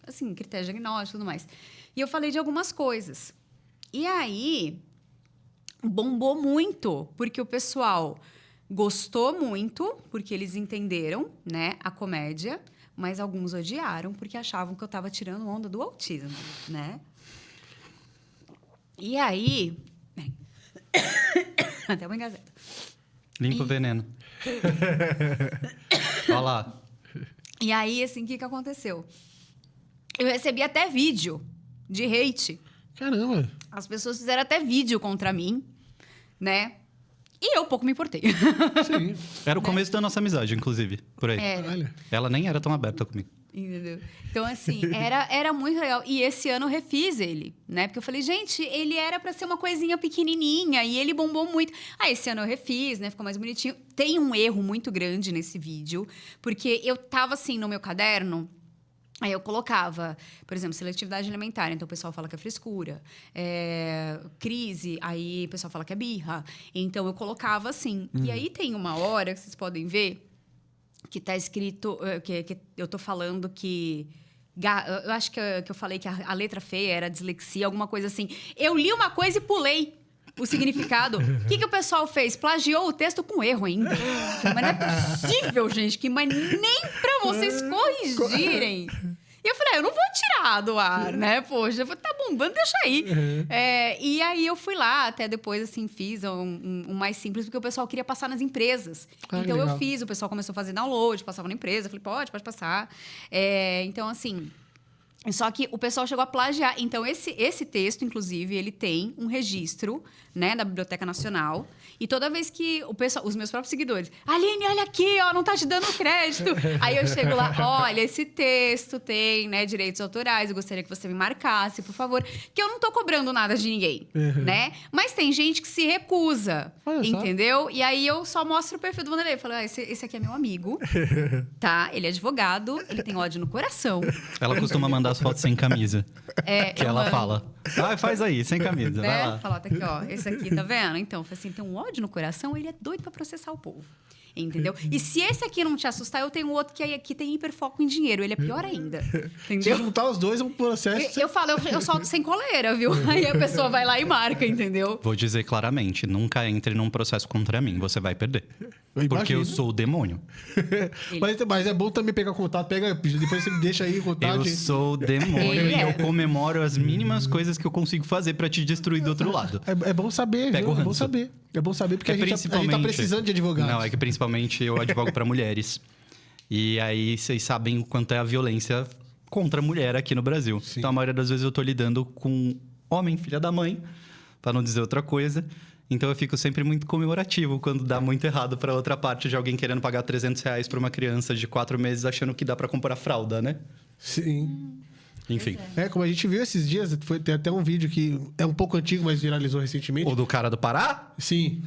C: assim, critério diagnóstico e tudo mais. E eu falei de algumas coisas. E aí... bombou muito, porque o pessoal gostou muito, porque eles entenderam, né, a comédia, mas alguns odiaram, porque achavam que eu estava tirando onda do autismo, né? E aí... Até uma engasgada.
B: Limpa o veneno. Olha lá.
C: E aí, assim, o que aconteceu? Eu recebi até vídeo de hate.
A: Caramba.
C: As pessoas fizeram até vídeo contra mim, né? E eu pouco me importei.
A: Sim.
B: Era o começo da nossa amizade, inclusive, por aí.
C: É.
A: Olha.
B: Ela nem era tão aberta comigo.
C: Entendeu? Então, assim, era muito legal. E esse ano eu refiz ele, né? Porque eu falei, gente, ele era pra ser uma coisinha pequenininha e ele bombou muito. Esse ano eu refiz, né? Ficou mais bonitinho. Tem um erro muito grande nesse vídeo, porque eu tava, assim, no meu caderno. Aí eu colocava, por exemplo, seletividade alimentar. Então, o pessoal fala que é frescura. Crise, aí o pessoal fala que é birra. Então, eu colocava assim. E aí, tem uma hora que vocês podem ver que tá escrito... Que eu tô falando que... Eu acho que eu falei que a letra feia era dislexia, alguma coisa assim. Eu li uma coisa e pulei o significado. O que o pessoal fez? Plagiou o texto com erro ainda. Mas não é possível, gente, mas nem pra vocês corrigirem. E eu falei, eu não vou tirar do ar, né? Poxa, tá bombando, deixa aí. E aí eu fui lá, até depois, assim, fiz um mais simples, porque o pessoal queria passar nas empresas. Então eu fiz, o pessoal começou a fazer download, passava na empresa. Eu falei, pode passar. Então, assim... Só que o pessoal chegou a plagiar. Então, esse texto, inclusive, ele tem um registro, né, da Biblioteca Nacional. E toda vez que os meus próprios seguidores... Aline, olha aqui, ó, não tá te dando crédito. Aí eu chego lá, olha, esse texto tem, né, direitos autorais. Eu gostaria que você me marcasse, por favor. Que eu não tô cobrando nada de ninguém, né? Mas tem gente que se recusa, entendeu? E aí eu só mostro o perfil do Vanderlei. Eu falo, esse aqui é meu amigo, tá? Ele é advogado, ele tem ódio no coração.
B: Ela costuma mandar as fotos sem camisa. Que ela fala, faz aí, sem camisa, vai lá.
C: Fala, tá aqui, ó, esse aqui, tá vendo? Então, assim, tem um ódio no coração, ele é doido pra processar o povo. Entendeu? E se esse aqui não te assustar, eu tenho outro que aqui tem hiperfoco em dinheiro. Ele é pior ainda. Entendeu?
A: Se juntar os dois, é um processo...
C: Eu falo, eu solto sem coleira, viu? Aí a pessoa vai lá e marca, entendeu?
B: Vou dizer claramente, nunca entre num processo contra mim, você vai perder. Porque eu sou o demônio.
A: Mas é bom também pegar contato, depois você me deixa aí o contato.
B: Eu sou o demônio e eu comemoro as mínimas coisas que eu consigo fazer pra te destruir do outro lado.
A: É bom saber, viu? É bom saber. É bom saber porque a gente tá precisando de advogados.
B: Não, é que principalmente eu advogo pra mulheres. E aí vocês sabem o quanto é a violência contra a mulher aqui no Brasil. Sim. Então a maioria das vezes eu tô lidando com homem, filha da mãe, pra não dizer outra coisa. Então eu fico sempre muito comemorativo quando dá muito errado pra outra parte de alguém querendo pagar R$300 pra uma criança de 4 meses achando que dá pra comprar fralda, né?
A: Sim.
B: Enfim.
A: Como a gente viu esses dias, tem até um vídeo que é um pouco antigo, mas viralizou recentemente.
B: O do cara do Pará?
A: Sim.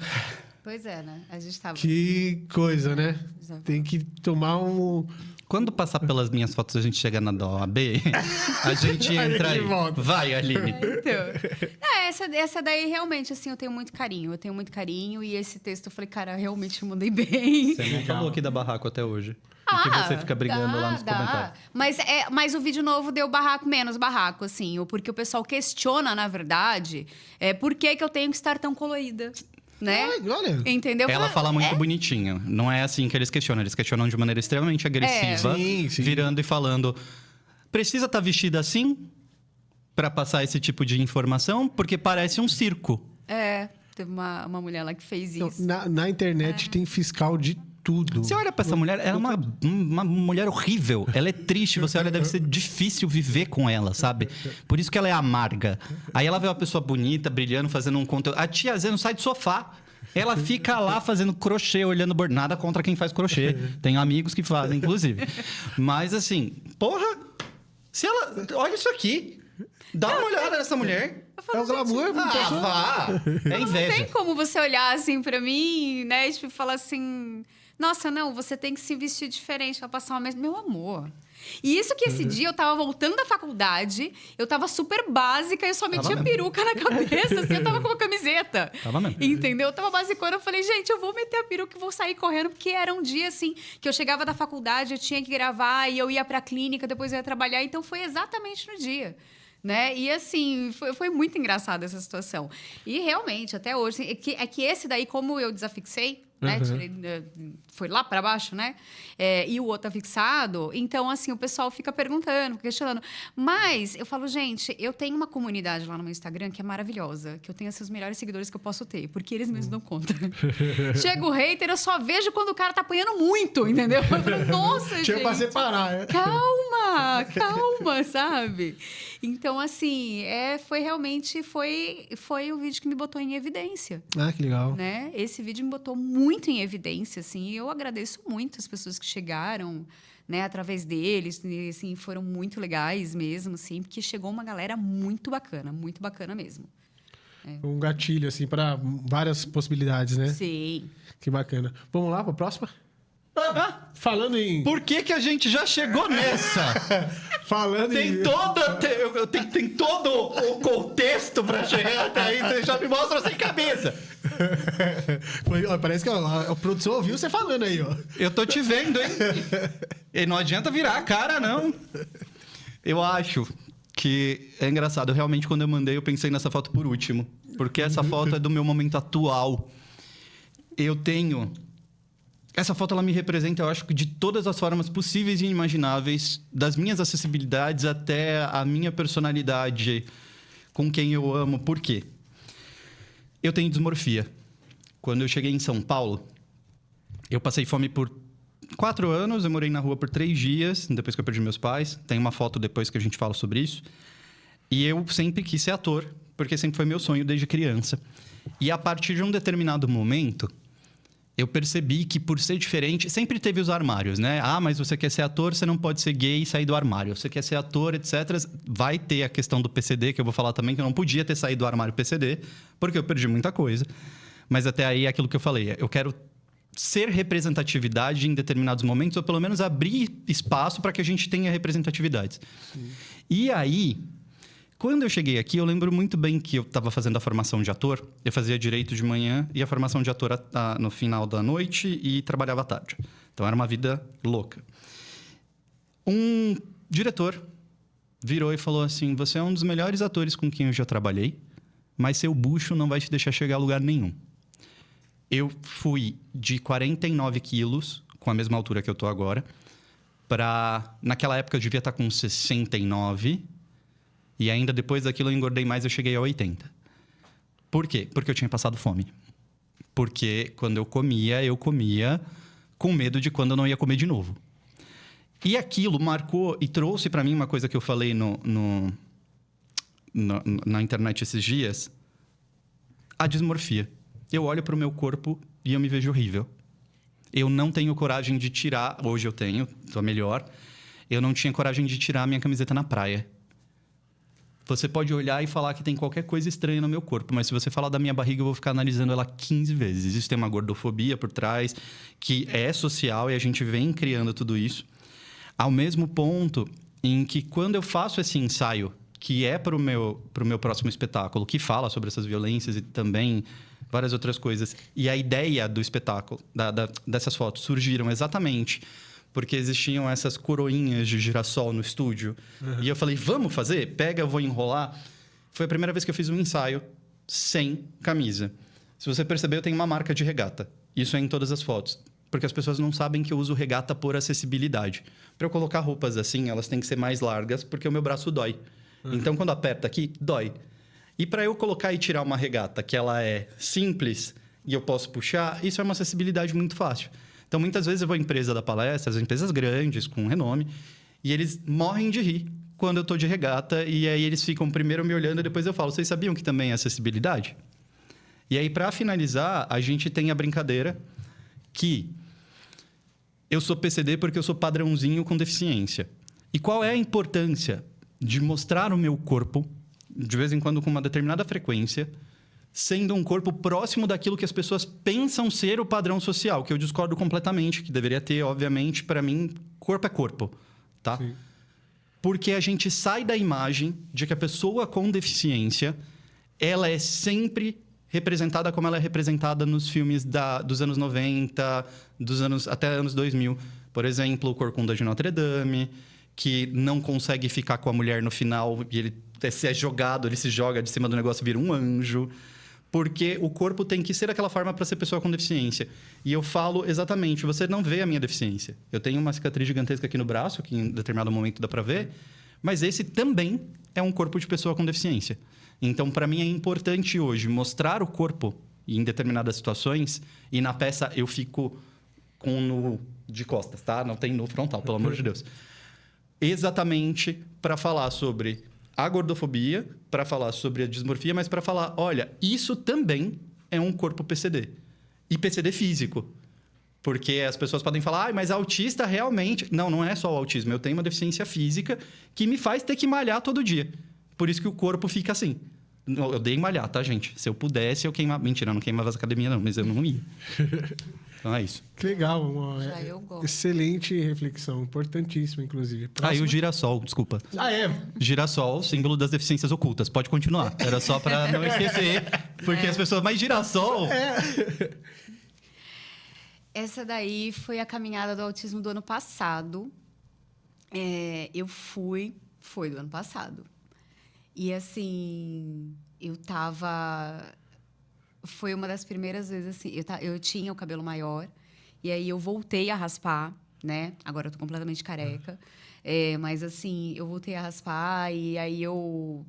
C: Pois é, né? A gente tava...
A: Que coisa, né? Tem que tomar um...
B: Quando passar pelas minhas fotos, a gente chega na da OAB, a gente entra aí. Vai, Aline.
C: Então, essa daí, realmente, assim, eu tenho muito carinho. E esse texto, eu falei, cara, realmente eu mandei bem.
B: Você não falou aqui da barraco até hoje. E que você fica brigando lá nos comentários.
C: Mas o vídeo novo deu menos barraco, assim. Porque o pessoal questiona, na verdade, por que eu tenho que estar tão colorida. Né?
A: Olha.
C: Entendeu?
B: Ela fala muito bonitinho. Não é assim que eles questionam. Eles questionam de maneira extremamente agressiva.
A: Sim.
B: Virando e falando... Precisa estar vestida assim para passar esse tipo de informação? Porque parece um circo.
C: Teve uma mulher lá que fez isso.
A: Na internet tem fiscal de tudo.
B: Você olha pra essa mulher, ela é uma mulher horrível. Ela é triste, você olha, deve ser difícil viver com ela, sabe? Por isso que ela é amarga. Aí ela vê uma pessoa bonita, brilhando, fazendo um conteúdo. A tia Zé não sai do sofá. Ela fica lá fazendo crochê, olhando bordado. Nada contra quem faz crochê. Tenho amigos que fazem, inclusive. Mas assim, porra, se ela... Olha isso aqui. Dá uma olhada nessa mulher.
A: É o glamour,
B: vá. É inveja.
C: Não tem como você olhar assim pra mim, né? Tipo, falar assim... Nossa, não, você tem que se vestir diferente pra passar uma mesma... Meu amor. E isso que esse dia eu tava voltando da faculdade, eu tava super básica, eu só metia peruca na cabeça, assim, eu tava com uma camiseta.
B: Tava mesmo.
C: Entendeu? Eu tava basicona, eu falei, gente, eu vou meter a peruca e vou sair correndo, porque era um dia, assim, que eu chegava da faculdade, eu tinha que gravar, e eu ia pra clínica, depois eu ia trabalhar, então foi exatamente no dia. Né? E assim, foi muito engraçada essa situação. E realmente, até hoje, é que esse daí, como eu desafixei, né? Foi lá para baixo, né? E o outro tá fixado. Então, assim, o pessoal fica perguntando, questionando. Mas eu falo, gente, eu tenho uma comunidade lá no meu Instagram que é maravilhosa, que eu tenho esses melhores seguidores que eu posso ter, porque eles mesmos dão conta. Chega o hater, eu só vejo quando o cara tá apanhando muito, entendeu? Eu falo, nossa, gente.
A: Chega pra separar,
C: Calma! calma, sabe? Então, assim, foi o vídeo que me botou em evidência.
A: Ah, que legal.
C: Né? Esse vídeo me botou muito em evidência, assim, e eu agradeço muito as pessoas que chegaram, né, através deles, e, assim, foram muito legais mesmo, assim, porque chegou uma galera muito bacana mesmo.
A: Um gatilho, assim, para várias possibilidades, né?
C: Sim.
A: Que bacana. Vamos lá para a próxima? Falando em...
B: Por que a gente já chegou nessa?
A: Falando
B: Tem
A: em...
B: tem todo o contexto pra chegar até aí, você já me mostra sem cabeça.
A: Parece que a produção ouviu você falando aí, ó.
B: Eu tô te vendo, hein? E não adianta virar a cara, não. Eu acho que é engraçado. Realmente, quando eu mandei, eu pensei nessa foto por último. Porque essa foto é do meu momento atual. Eu tenho... Essa foto, ela me representa, eu acho, de todas as formas possíveis e inimagináveis, das minhas acessibilidades até a minha personalidade com quem eu amo. Por quê? Eu tenho dismorfia. Quando eu cheguei em São Paulo, eu passei fome por 4 anos, eu morei na rua por 3 dias, depois que eu perdi meus pais. Tem uma foto depois que a gente fala sobre isso. E eu sempre quis ser ator, porque sempre foi meu sonho desde criança. E a partir de um determinado momento... eu percebi que, por ser diferente, sempre teve os armários, né? Ah, mas você quer ser ator, você não pode ser gay e sair do armário. Você quer ser ator, etc. Vai ter a questão do PCD, que eu vou falar também, que eu não podia ter saído do armário PCD, porque eu perdi muita coisa. Mas até aí é aquilo que eu falei. Eu quero ser representatividade em determinados momentos, ou pelo menos abrir espaço para que a gente tenha representatividades. Sim. E aí... quando eu cheguei aqui, eu lembro muito bem que eu estava fazendo a formação de ator. Eu fazia direito de manhã e a formação de ator no final da noite e trabalhava à tarde. Então, era uma vida louca. Um diretor virou e falou assim, você é um dos melhores atores com quem eu já trabalhei, mas seu bucho não vai te deixar chegar a lugar nenhum. Eu fui de 49 quilos, com a mesma altura que eu estou agora, para... naquela época, eu devia estar com 69... e ainda depois daquilo eu engordei mais, eu cheguei a 80. Por quê? Porque eu tinha passado fome. Porque quando eu comia com medo de quando eu não ia comer de novo. E aquilo marcou e trouxe para mim uma coisa que eu falei na internet esses dias. A dismorfia. Eu olho para o meu corpo e eu me vejo horrível. Eu não tenho coragem de tirar... hoje eu tenho, estou melhor. Eu não tinha coragem de tirar a minha camiseta na praia. Você pode olhar e falar que tem qualquer coisa estranha no meu corpo, mas se você falar da minha barriga, eu vou ficar analisando ela 15 vezes. Existe uma gordofobia por trás, que é social e a gente vem criando tudo isso. Ao mesmo ponto em que, quando eu faço esse ensaio, que é para o meu próximo espetáculo, que fala sobre essas violências e também várias outras coisas, e a ideia do espetáculo, dessas fotos, surgiram exatamente... porque existiam essas coroinhas de girassol no estúdio. Uhum. E eu falei, vamos fazer? Pega, eu vou enrolar. Foi a primeira vez que eu fiz um ensaio sem camisa. Se você perceber, eu tenho uma marca de regata. Isso é em todas as fotos. Porque as pessoas não sabem que eu uso regata por acessibilidade. Para eu colocar roupas assim, elas têm que ser mais largas, porque o meu braço dói. Uhum. Então, quando aperta aqui, dói. E para eu colocar e tirar uma regata que ela é simples e eu posso puxar, isso é uma acessibilidade muito fácil. Então, muitas vezes eu vou à empresa da palestra, as empresas grandes, com renome, e eles morrem de rir quando eu estou de regata, e aí eles ficam primeiro me olhando e depois eu falo, vocês sabiam que também é acessibilidade? E aí, para finalizar, a gente tem a brincadeira que eu sou PCD porque eu sou padrãozinho com deficiência. E qual é a importância de mostrar o meu corpo, de vez em quando com uma determinada frequência, sendo um corpo próximo daquilo que as pessoas pensam ser o padrão social, que eu discordo completamente, que deveria ter, obviamente, para mim, corpo é corpo, tá? Sim. Porque a gente sai da imagem de que a pessoa com deficiência, ela é sempre representada como ela é representada nos filmes dos anos 90, até anos 2000. Por exemplo, o Corcunda de Notre Dame, que não consegue ficar com a mulher no final e ele se joga de cima do negócio e vira um anjo. Porque o corpo tem que ser daquela forma para ser pessoa com deficiência. E eu falo exatamente, você não vê a minha deficiência. Eu tenho uma cicatriz gigantesca aqui no braço, que em determinado momento dá para ver, mas esse também é um corpo de pessoa com deficiência. Então, para mim, é importante hoje mostrar o corpo em determinadas situações, e na peça eu fico com nu de costas, tá? Não tem nu frontal, pelo amor de Deus. exatamente para falar sobre a gordofobia, para falar sobre a dismorfia, mas para falar, olha, isso também é um corpo PCD. E PCD físico. Porque as pessoas podem falar, mas autista realmente... Não, não é só o autismo. Eu tenho uma deficiência física que me faz ter que malhar todo dia. Por isso que o corpo fica assim. Eu odeio malhar, tá, gente? Se eu pudesse, eu queimava... Mentira, eu não queimava as academias, não. Mas eu não ia. Então é isso.
A: Que legal.
C: Já eu gosto.
A: Excelente reflexão. Importantíssima, inclusive.
B: E o girassol, desculpa. Girassol, símbolo das deficiências ocultas. Pode continuar. Era só para não esquecer. Porque as pessoas... Mas girassol...
C: Essa daí foi a caminhada do autismo do ano passado. Foi do ano passado. E, assim, eu tava... Foi uma das primeiras vezes, assim... Eu tinha o cabelo maior. E aí, eu voltei a raspar, né? Agora, eu tô completamente careca. Mas, assim, eu voltei a raspar. E aí, eu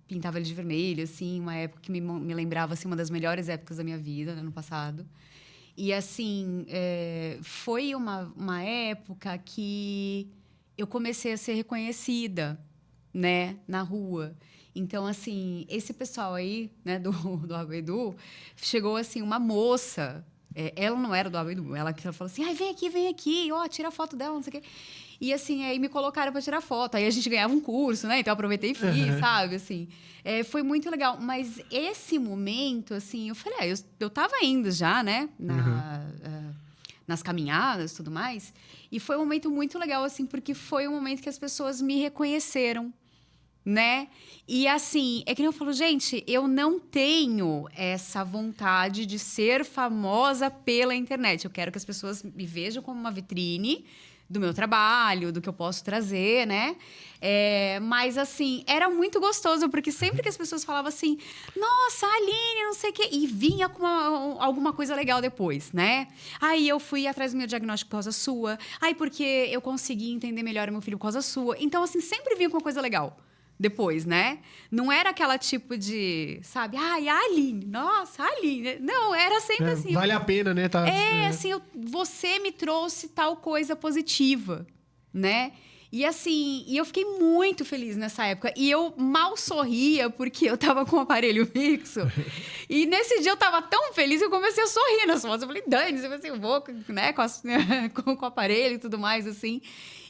C: pintava ele de vermelho, assim. Uma época que me lembrava, assim, uma das melhores épocas da minha vida, no ano passado. E, assim, foi uma época que eu comecei a ser reconhecida, né, na rua. Então, assim, esse pessoal aí, né, do Abedu, chegou, assim, uma moça. Ela não era do Abedu, ela falou assim, vem aqui, ó, tira a foto dela, não sei o quê. E, assim, aí me colocaram para tirar foto. Aí a gente ganhava um curso, né? Então, eu aproveitei e fiz, sabe? Assim, foi muito legal. Mas esse momento, assim, eu falei... Eu tava indo já, né? Nas caminhadas e tudo mais. E foi um momento muito legal, assim, porque foi um momento que as pessoas me reconheceram, né? E, assim, é que nem eu falo, gente, eu não tenho essa vontade de ser famosa pela internet. Eu quero que as pessoas me vejam como uma vitrine do meu trabalho, do que eu posso trazer, né? Mas, assim, era muito gostoso, porque sempre que as pessoas falavam assim, nossa, Aline, não sei o quê, e vinha com alguma coisa legal depois, né? Aí eu fui atrás do meu diagnóstico por causa sua, porque eu consegui entender melhor o meu filho por causa sua. Então, assim, sempre vinha com uma coisa legal depois, né? Não era aquela tipo de, sabe? A Aline, nossa, a Aline. Não, era sempre assim.
A: Vale a pena, né?
C: Assim, você me trouxe tal coisa positiva, né? E assim, eu fiquei muito feliz nessa época. E eu mal sorria, porque eu tava com o aparelho fixo. E nesse dia eu tava tão feliz que eu comecei a sorrir nas fotos. Eu falei, Dani, eu vou, né, com o aparelho e tudo mais, assim.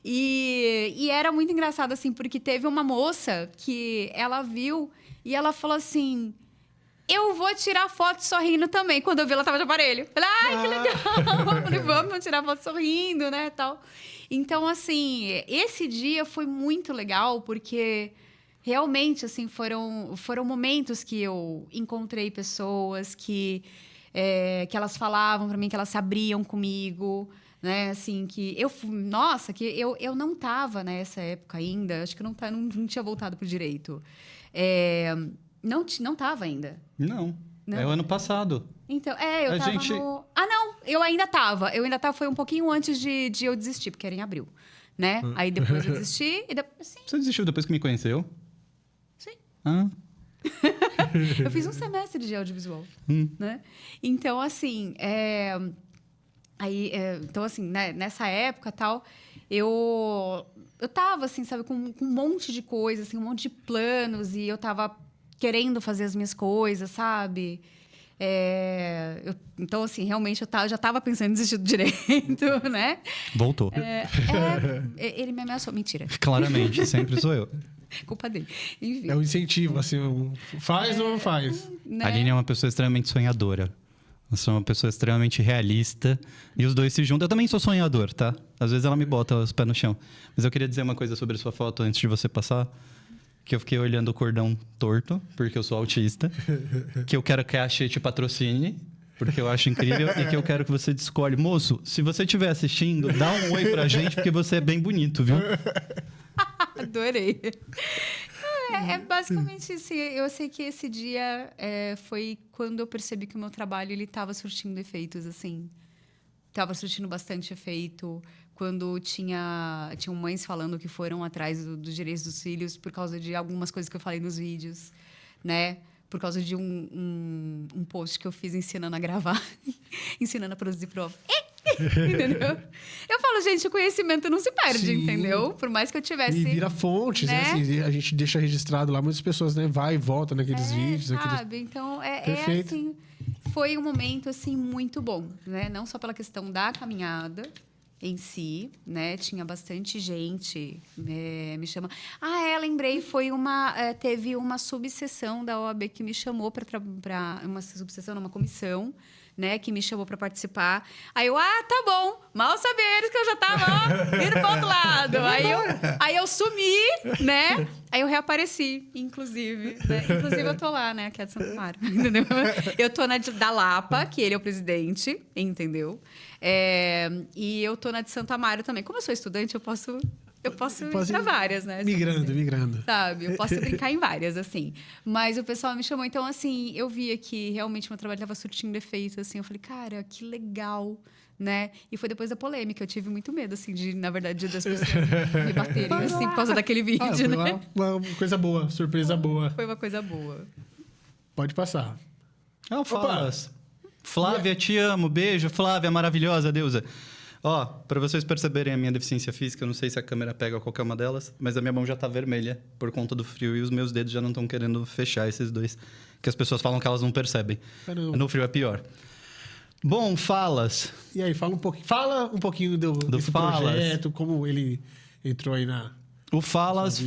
C: E era muito engraçado, assim, porque teve uma moça que ela viu e ela falou assim... Eu vou tirar foto sorrindo também. Quando eu vi, ela tava de aparelho. Falei, que legal. Falei, vamos tirar foto sorrindo, né, tal. Então, assim, esse dia foi muito legal, porque realmente, assim, foram momentos que eu encontrei pessoas que elas falavam para mim, que elas se abriam comigo, né, assim, que eu... Nossa, que eu não tava nessa época ainda. Acho que eu não tinha voltado pro direito. Não tava ainda.
B: Não. É o ano passado.
C: Então, eu tava no... não. Eu ainda tava. Foi um pouquinho antes de eu desistir, porque era em abril, né? Aí depois eu desisti e depois... Sim.
B: Você desistiu depois que me conheceu?
C: Sim. Eu fiz um semestre de audiovisual, né? Então, assim... então, assim, né, nessa época, tal... Eu tava, assim, sabe, com um monte de coisa, assim, um monte de planos. E eu tava... querendo fazer as minhas coisas, sabe? Então, assim, realmente eu já estava pensando em desistir do direito, né?
B: Voltou.
C: Ele me ameaçou. Mentira.
B: Claramente, sempre sou eu.
C: Culpa dele. Enfim.
A: É um incentivo, assim, faz ou não faz?
C: Né?
B: A Aline é uma pessoa extremamente sonhadora. Eu sou uma pessoa extremamente realista. E os dois se juntam. Eu também sou sonhador, tá? Às vezes ela me bota os pés no chão. Mas eu queria dizer uma coisa sobre a sua foto antes de você passar. Que eu fiquei olhando o cordão torto, porque eu sou autista. Que eu quero que a Axê te patrocine, porque eu acho incrível. E que eu quero que você escolhe. Moço, se você estiver assistindo, dá um oi pra gente, porque você é bem bonito, viu?
C: Adorei. Basicamente assim, eu sei que esse dia foi quando eu percebi que o meu trabalho estava surtindo efeitos, assim. Estava surtindo bastante efeito. Quando tinham mães falando que foram atrás dos direitos dos filhos por causa de algumas coisas que eu falei nos vídeos, né? Por causa de um post que eu fiz ensinando a gravar, ensinando a produzir prova. Entendeu? Eu falo, gente, o conhecimento não se perde,
A: Sim.
C: entendeu? Por mais que eu tivesse...
A: E vira fontes, né?
C: né?
A: Assim, a gente deixa registrado lá, muitas pessoas, né? Vai e volta naqueles vídeos.
C: Sabe? Então,
A: Perfeito.
C: assim... Foi um momento, assim, muito bom, né? Não só pela questão da caminhada em si, né? Tinha bastante gente me chamando. Lembrei, teve uma subseção da OAB que me chamou para uma subseção, numa comissão, né? Que me chamou para participar. Aí eu, tá bom, mal saber eles que eu já tava, indo pro outro lado. Aí eu sumi, né? Aí eu reapareci, inclusive. Né? Inclusive, eu tô lá, né? Que é de Santo Amaro, entendeu? Eu tô na da Lapa, que ele é o presidente, entendeu? E eu tô na de Santo Amaro também. Como eu sou estudante, eu posso ir pra várias, né?
A: Migrando.
C: Sabe? Eu posso brincar em várias, assim. Mas o pessoal me chamou. Então, assim, eu via que realmente meu trabalho estava surtindo efeito, assim. Eu falei, cara, que legal, né? E foi depois da polêmica. Eu tive muito medo, assim, das pessoas me baterem, assim, por causa daquele vídeo, né?
A: Uma coisa boa, surpresa boa.
C: Foi uma coisa boa.
A: Pode passar.
B: Falas. Flávia, te amo. Beijo, Flávia, maravilhosa, deusa. Para vocês perceberem a minha deficiência física, eu não sei se a câmera pega qualquer uma delas, mas a minha mão já tá vermelha por conta do frio e os meus dedos já não estão querendo fechar esses dois, que as pessoas falam que elas não percebem.
A: Caramba.
B: No frio é pior. Bom, falas.
A: E aí, fala um pouquinho desse
B: Falas.
A: projeto, como ele entrou aí na...
B: O Falas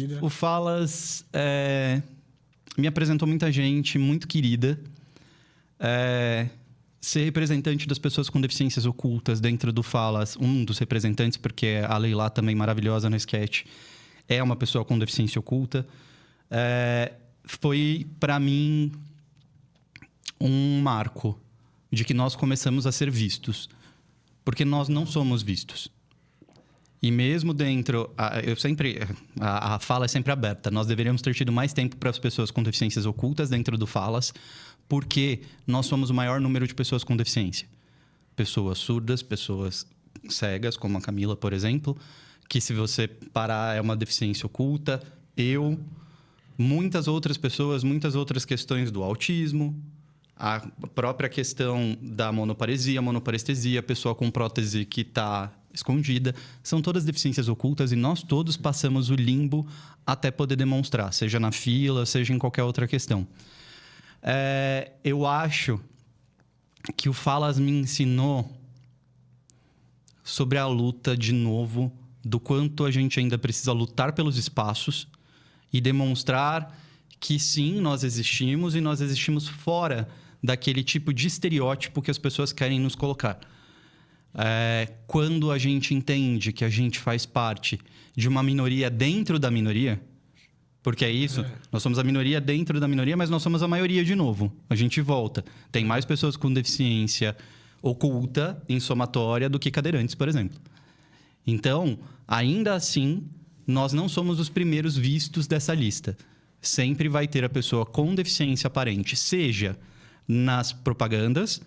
B: me apresentou muita gente muito querida. Ser representante das pessoas com deficiências ocultas dentro do Falas, um dos representantes, porque a Leila também maravilhosa no sketch, é uma pessoa com deficiência oculta. Foi, para mim, um marco de que nós começamos a ser vistos. Porque nós não somos vistos. E mesmo dentro... A fala é sempre aberta. Nós deveríamos ter tido mais tempo para as pessoas com deficiências ocultas dentro do Falas, porque nós somos o maior número de pessoas com deficiência. Pessoas surdas, pessoas cegas, como a Camila, por exemplo, que se você parar é uma deficiência oculta. Muitas outras pessoas, muitas outras questões do autismo, a própria questão da monoparestesia, pessoa com prótese que está escondida, são todas deficiências ocultas e nós todos passamos o limbo até poder demonstrar, seja na fila, seja em qualquer outra questão. Eu acho que o Falas me ensinou sobre a luta, de novo, do quanto a gente ainda precisa lutar pelos espaços e demonstrar que sim, nós existimos e nós existimos fora daquele tipo de estereótipo que as pessoas querem nos colocar. Quando a gente entende que a gente faz parte de uma minoria dentro da minoria, porque é isso, nós somos a minoria dentro da minoria, mas nós somos a maioria de novo. A gente volta. Tem mais pessoas com deficiência oculta em somatória do que cadeirantes, por exemplo. Então, ainda assim, nós não somos os primeiros vistos dessa lista. Sempre vai ter a pessoa com deficiência aparente, seja nas propagandas,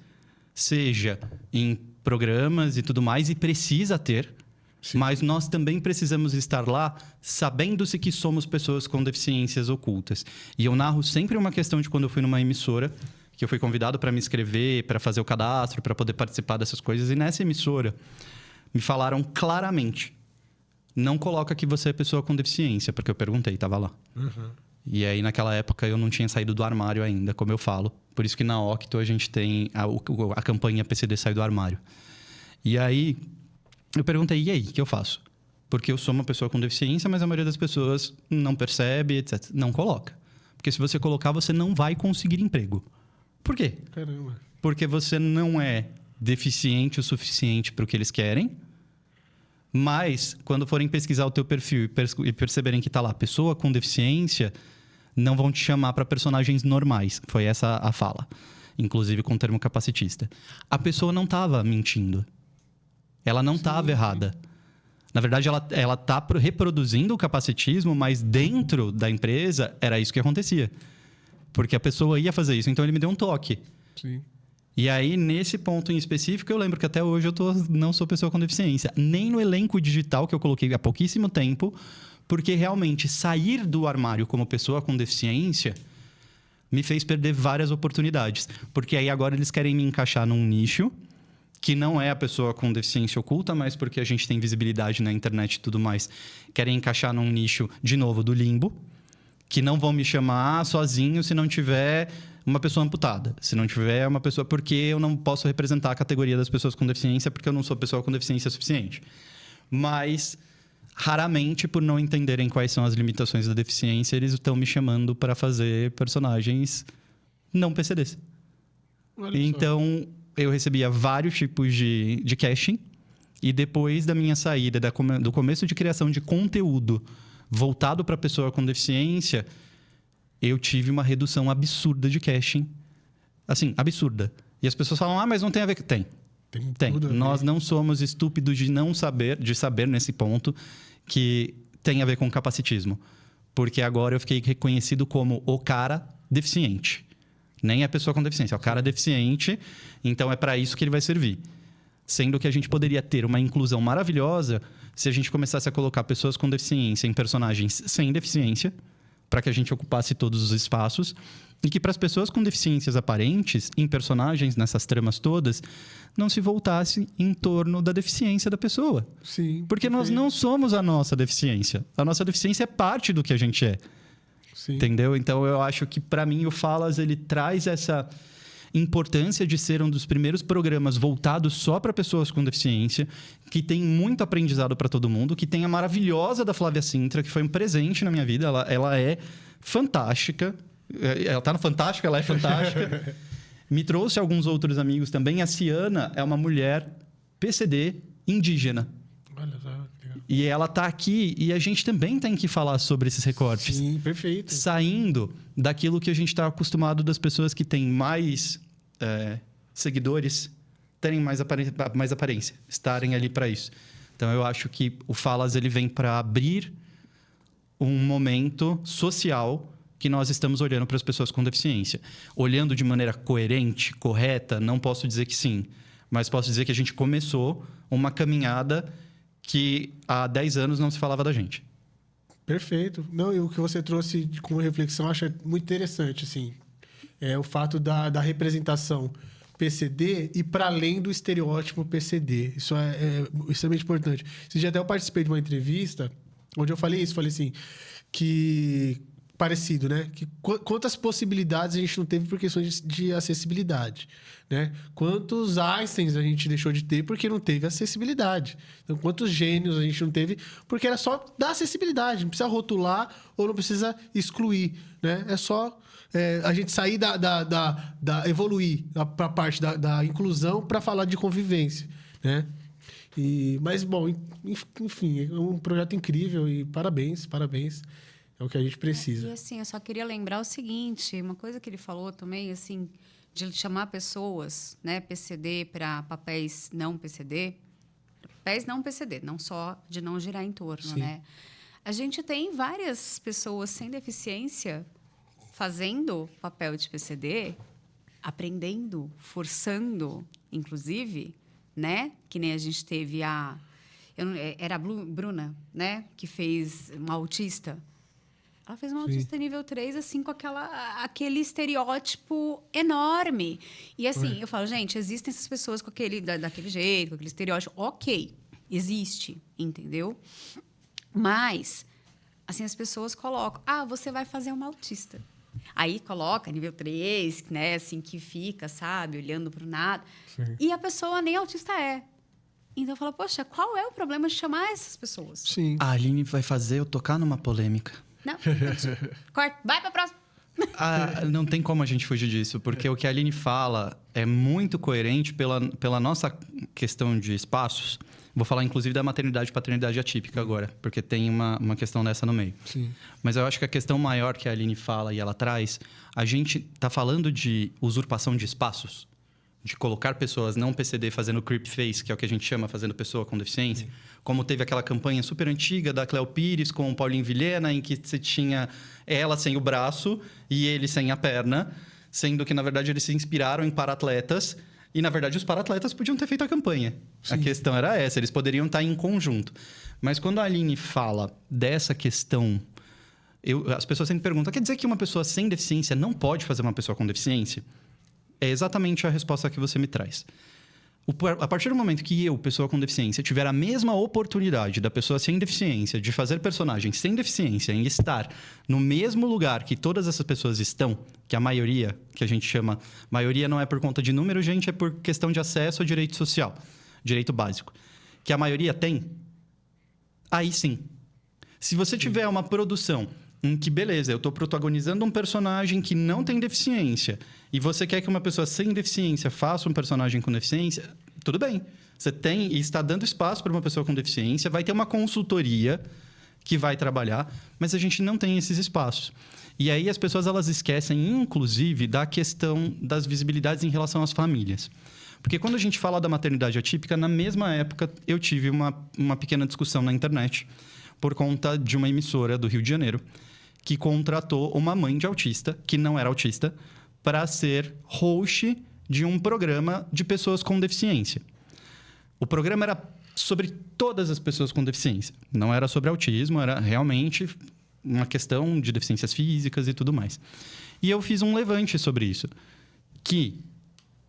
B: seja em programas e tudo mais, e precisa ter. Sim. Mas nós também precisamos estar lá sabendo-se que somos pessoas com deficiências ocultas. E eu narro sempre uma questão de quando eu fui numa emissora, que eu fui convidado para me inscrever, para fazer o cadastro, para poder participar dessas coisas. E nessa emissora, me falaram claramente, não coloca que você é pessoa com deficiência, porque eu perguntei, estava lá. Uhum. E aí, naquela época, eu não tinha saído do armário ainda, como eu falo. Por isso que na Octo a gente tem a campanha PCD Sai do Armário. E aí, eu perguntei, e aí, o que eu faço? Porque eu sou uma pessoa com deficiência, mas a maioria das pessoas não percebe, etc. Não coloca. Porque se você colocar, você não vai conseguir emprego. Por quê?
A: Caramba.
B: Porque você não é deficiente o suficiente para o que eles querem. Mas, quando forem pesquisar o teu perfil e perceberem que está lá, pessoa com deficiência, não vão te chamar para personagens normais. Foi essa a fala. Inclusive com o termo capacitista. A pessoa não estava mentindo. Ela não estava errada. Na verdade, ela está reproduzindo o capacitismo, mas dentro da empresa era isso que acontecia. Porque a pessoa ia fazer isso. Então, ele me deu um toque.
A: Sim.
B: E aí, nesse ponto em específico, eu lembro que até hoje eu não sou pessoa com deficiência. Nem no elenco digital que eu coloquei há pouquíssimo tempo, porque realmente sair do armário como pessoa com deficiência me fez perder várias oportunidades. Porque aí agora eles querem me encaixar num nicho que não é a pessoa com deficiência oculta, mas porque a gente tem visibilidade na internet e tudo mais, querem encaixar num nicho, de novo, do limbo, que não vão me chamar sozinho se não tiver uma pessoa amputada, se não tiver uma pessoa... Porque eu não posso representar a categoria das pessoas com deficiência, porque eu não sou pessoa com deficiência suficiente. Mas, raramente, por não entenderem quais são as limitações da deficiência, eles estão me chamando para fazer personagens não PCDs. Então, eu recebia vários tipos de casting. E depois da minha saída, do começo de criação de conteúdo voltado para a pessoa com deficiência, eu tive uma redução absurda de casting. Assim, absurda. E as pessoas falam, mas não tem a ver... Tem. Tem. Nós não somos estúpidos de saber nesse ponto que tem a ver com capacitismo. Porque agora eu fiquei reconhecido como o cara deficiente. Nem a pessoa com deficiência, é o cara deficiente. Então, é para isso que ele vai servir. Sendo que a gente poderia ter uma inclusão maravilhosa se a gente começasse a colocar pessoas com deficiência em personagens sem deficiência, para que a gente ocupasse todos os espaços, e que para as pessoas com deficiências aparentes, em personagens, nessas tramas todas, não se voltasse em torno da deficiência da pessoa.
A: Sim.
B: Porque nós não somos a nossa deficiência. A nossa deficiência é parte do que a gente é.
A: Sim.
B: Entendeu? Então, eu acho que, para mim, o Falas, ele traz essa importância de ser um dos primeiros programas voltados só para pessoas com deficiência, que tem muito aprendizado para todo mundo, que tem a maravilhosa da Flávia Sintra, que foi um presente na minha vida. Ela é fantástica. Ela tá no Fantástico, ela é fantástica. Me trouxe alguns outros amigos também. A Ciana é uma mulher PCD indígena.
A: Olha só, que legal.
B: E ela tá aqui e a gente também tem que falar sobre esses recortes.
A: Sim, perfeito.
B: Saindo daquilo que a gente está acostumado das pessoas que têm mais seguidores, terem mais aparência, estarem ali para isso. Então, eu acho que o Falas ele vem para abrir um momento social que nós estamos olhando para as pessoas com deficiência. Olhando de maneira coerente, correta, não posso dizer que sim. Mas posso dizer que a gente começou uma caminhada que há 10 anos não se falava da gente.
A: Perfeito. Não, e o que você trouxe como reflexão, eu acho muito interessante, assim. É o fato da representação PCD e para além do estereótipo PCD. Isso é extremamente importante. Esse dia até eu participei de uma entrevista onde eu falei isso, falei assim, que... parecido, né? Que quantas possibilidades a gente não teve por questões de acessibilidade, né? Quantos Einsteins a gente deixou de ter porque não teve acessibilidade. Então, quantos gênios a gente não teve porque era só dar acessibilidade. Não precisa rotular ou não precisa excluir, né? É só a gente sair evoluir para a parte da inclusão para falar de convivência, né? Mas, bom, enfim, é um projeto incrível e parabéns. É o que a gente precisa.
C: E assim, eu só queria lembrar o seguinte, uma coisa que ele falou também, assim, de chamar pessoas, né, PCD para papéis não PCD, não só de não girar em torno,
A: Sim.
C: né? A gente tem várias pessoas sem deficiência fazendo papel de PCD, aprendendo, forçando, inclusive, né? Que nem a gente teve era a Bruna, né? Que fez uma autista. Ela fez uma autista nível 3, assim, com aquele estereótipo enorme. E, assim, eu falo, gente, existem essas pessoas com daquele jeito, com aquele estereótipo. Ok, existe, entendeu? Mas, assim, as pessoas colocam... você vai fazer uma autista. Aí coloca nível 3, né? Assim, que fica, sabe? Olhando para o nada.
A: Sim.
C: E a pessoa nem autista é. Então, eu falo, poxa, qual é o problema de chamar essas pessoas?
A: Sim.
B: A Aline vai fazer eu tocar numa polêmica.
C: Não, corta. Vai para a próxima.
B: Não tem como a gente fugir disso, porque o que a Aline fala é muito coerente pela nossa questão de espaços. Vou falar, inclusive, da maternidade e paternidade atípica agora, porque tem uma questão dessa no meio.
A: Sim.
B: Mas eu acho que a questão maior que a Aline fala e ela traz, a gente está falando de usurpação de espaços, de colocar pessoas não PCD fazendo creep face, que é o que a gente chama fazendo pessoa com deficiência. Sim. Como teve aquela campanha super antiga da Cleo Pires com o Paulinho Vilhena, em que você tinha ela sem o braço e ele sem a perna, sendo que, na verdade, eles se inspiraram em para-atletas. E, na verdade, os para-atletas podiam ter feito a campanha. Sim. A questão era essa, eles poderiam estar em conjunto. Mas quando a Aline fala dessa questão... as pessoas sempre perguntam, quer dizer que uma pessoa sem deficiência não pode fazer uma pessoa com deficiência? É exatamente a resposta que você me traz. A partir do momento que eu, pessoa com deficiência, tiver a mesma oportunidade da pessoa sem deficiência de fazer personagens sem deficiência em estar no mesmo lugar que todas essas pessoas estão, que a maioria, que a gente chama... Maioria não é por conta de número, gente, é por questão de acesso ao direito social, direito básico. Que a maioria tem, aí sim. Se você tiver uma produção em que, beleza, eu estou protagonizando um personagem que não tem deficiência e você quer que uma pessoa sem deficiência faça um personagem com deficiência, tudo bem. Você tem e está dando espaço para uma pessoa com deficiência, vai ter uma consultoria que vai trabalhar, mas a gente não tem esses espaços. E aí as pessoas elas esquecem, inclusive, da questão das visibilidades em relação às famílias. Porque quando a gente fala da maternidade atípica, na mesma época eu tive uma pequena discussão na internet por conta de uma emissora do Rio de Janeiro que contratou uma mãe de autista, que não era autista, para ser host de um programa de pessoas com deficiência. O programa era sobre todas as pessoas com deficiência. Não era sobre autismo, era realmente uma questão de deficiências físicas e tudo mais. E eu fiz um levante sobre isso, que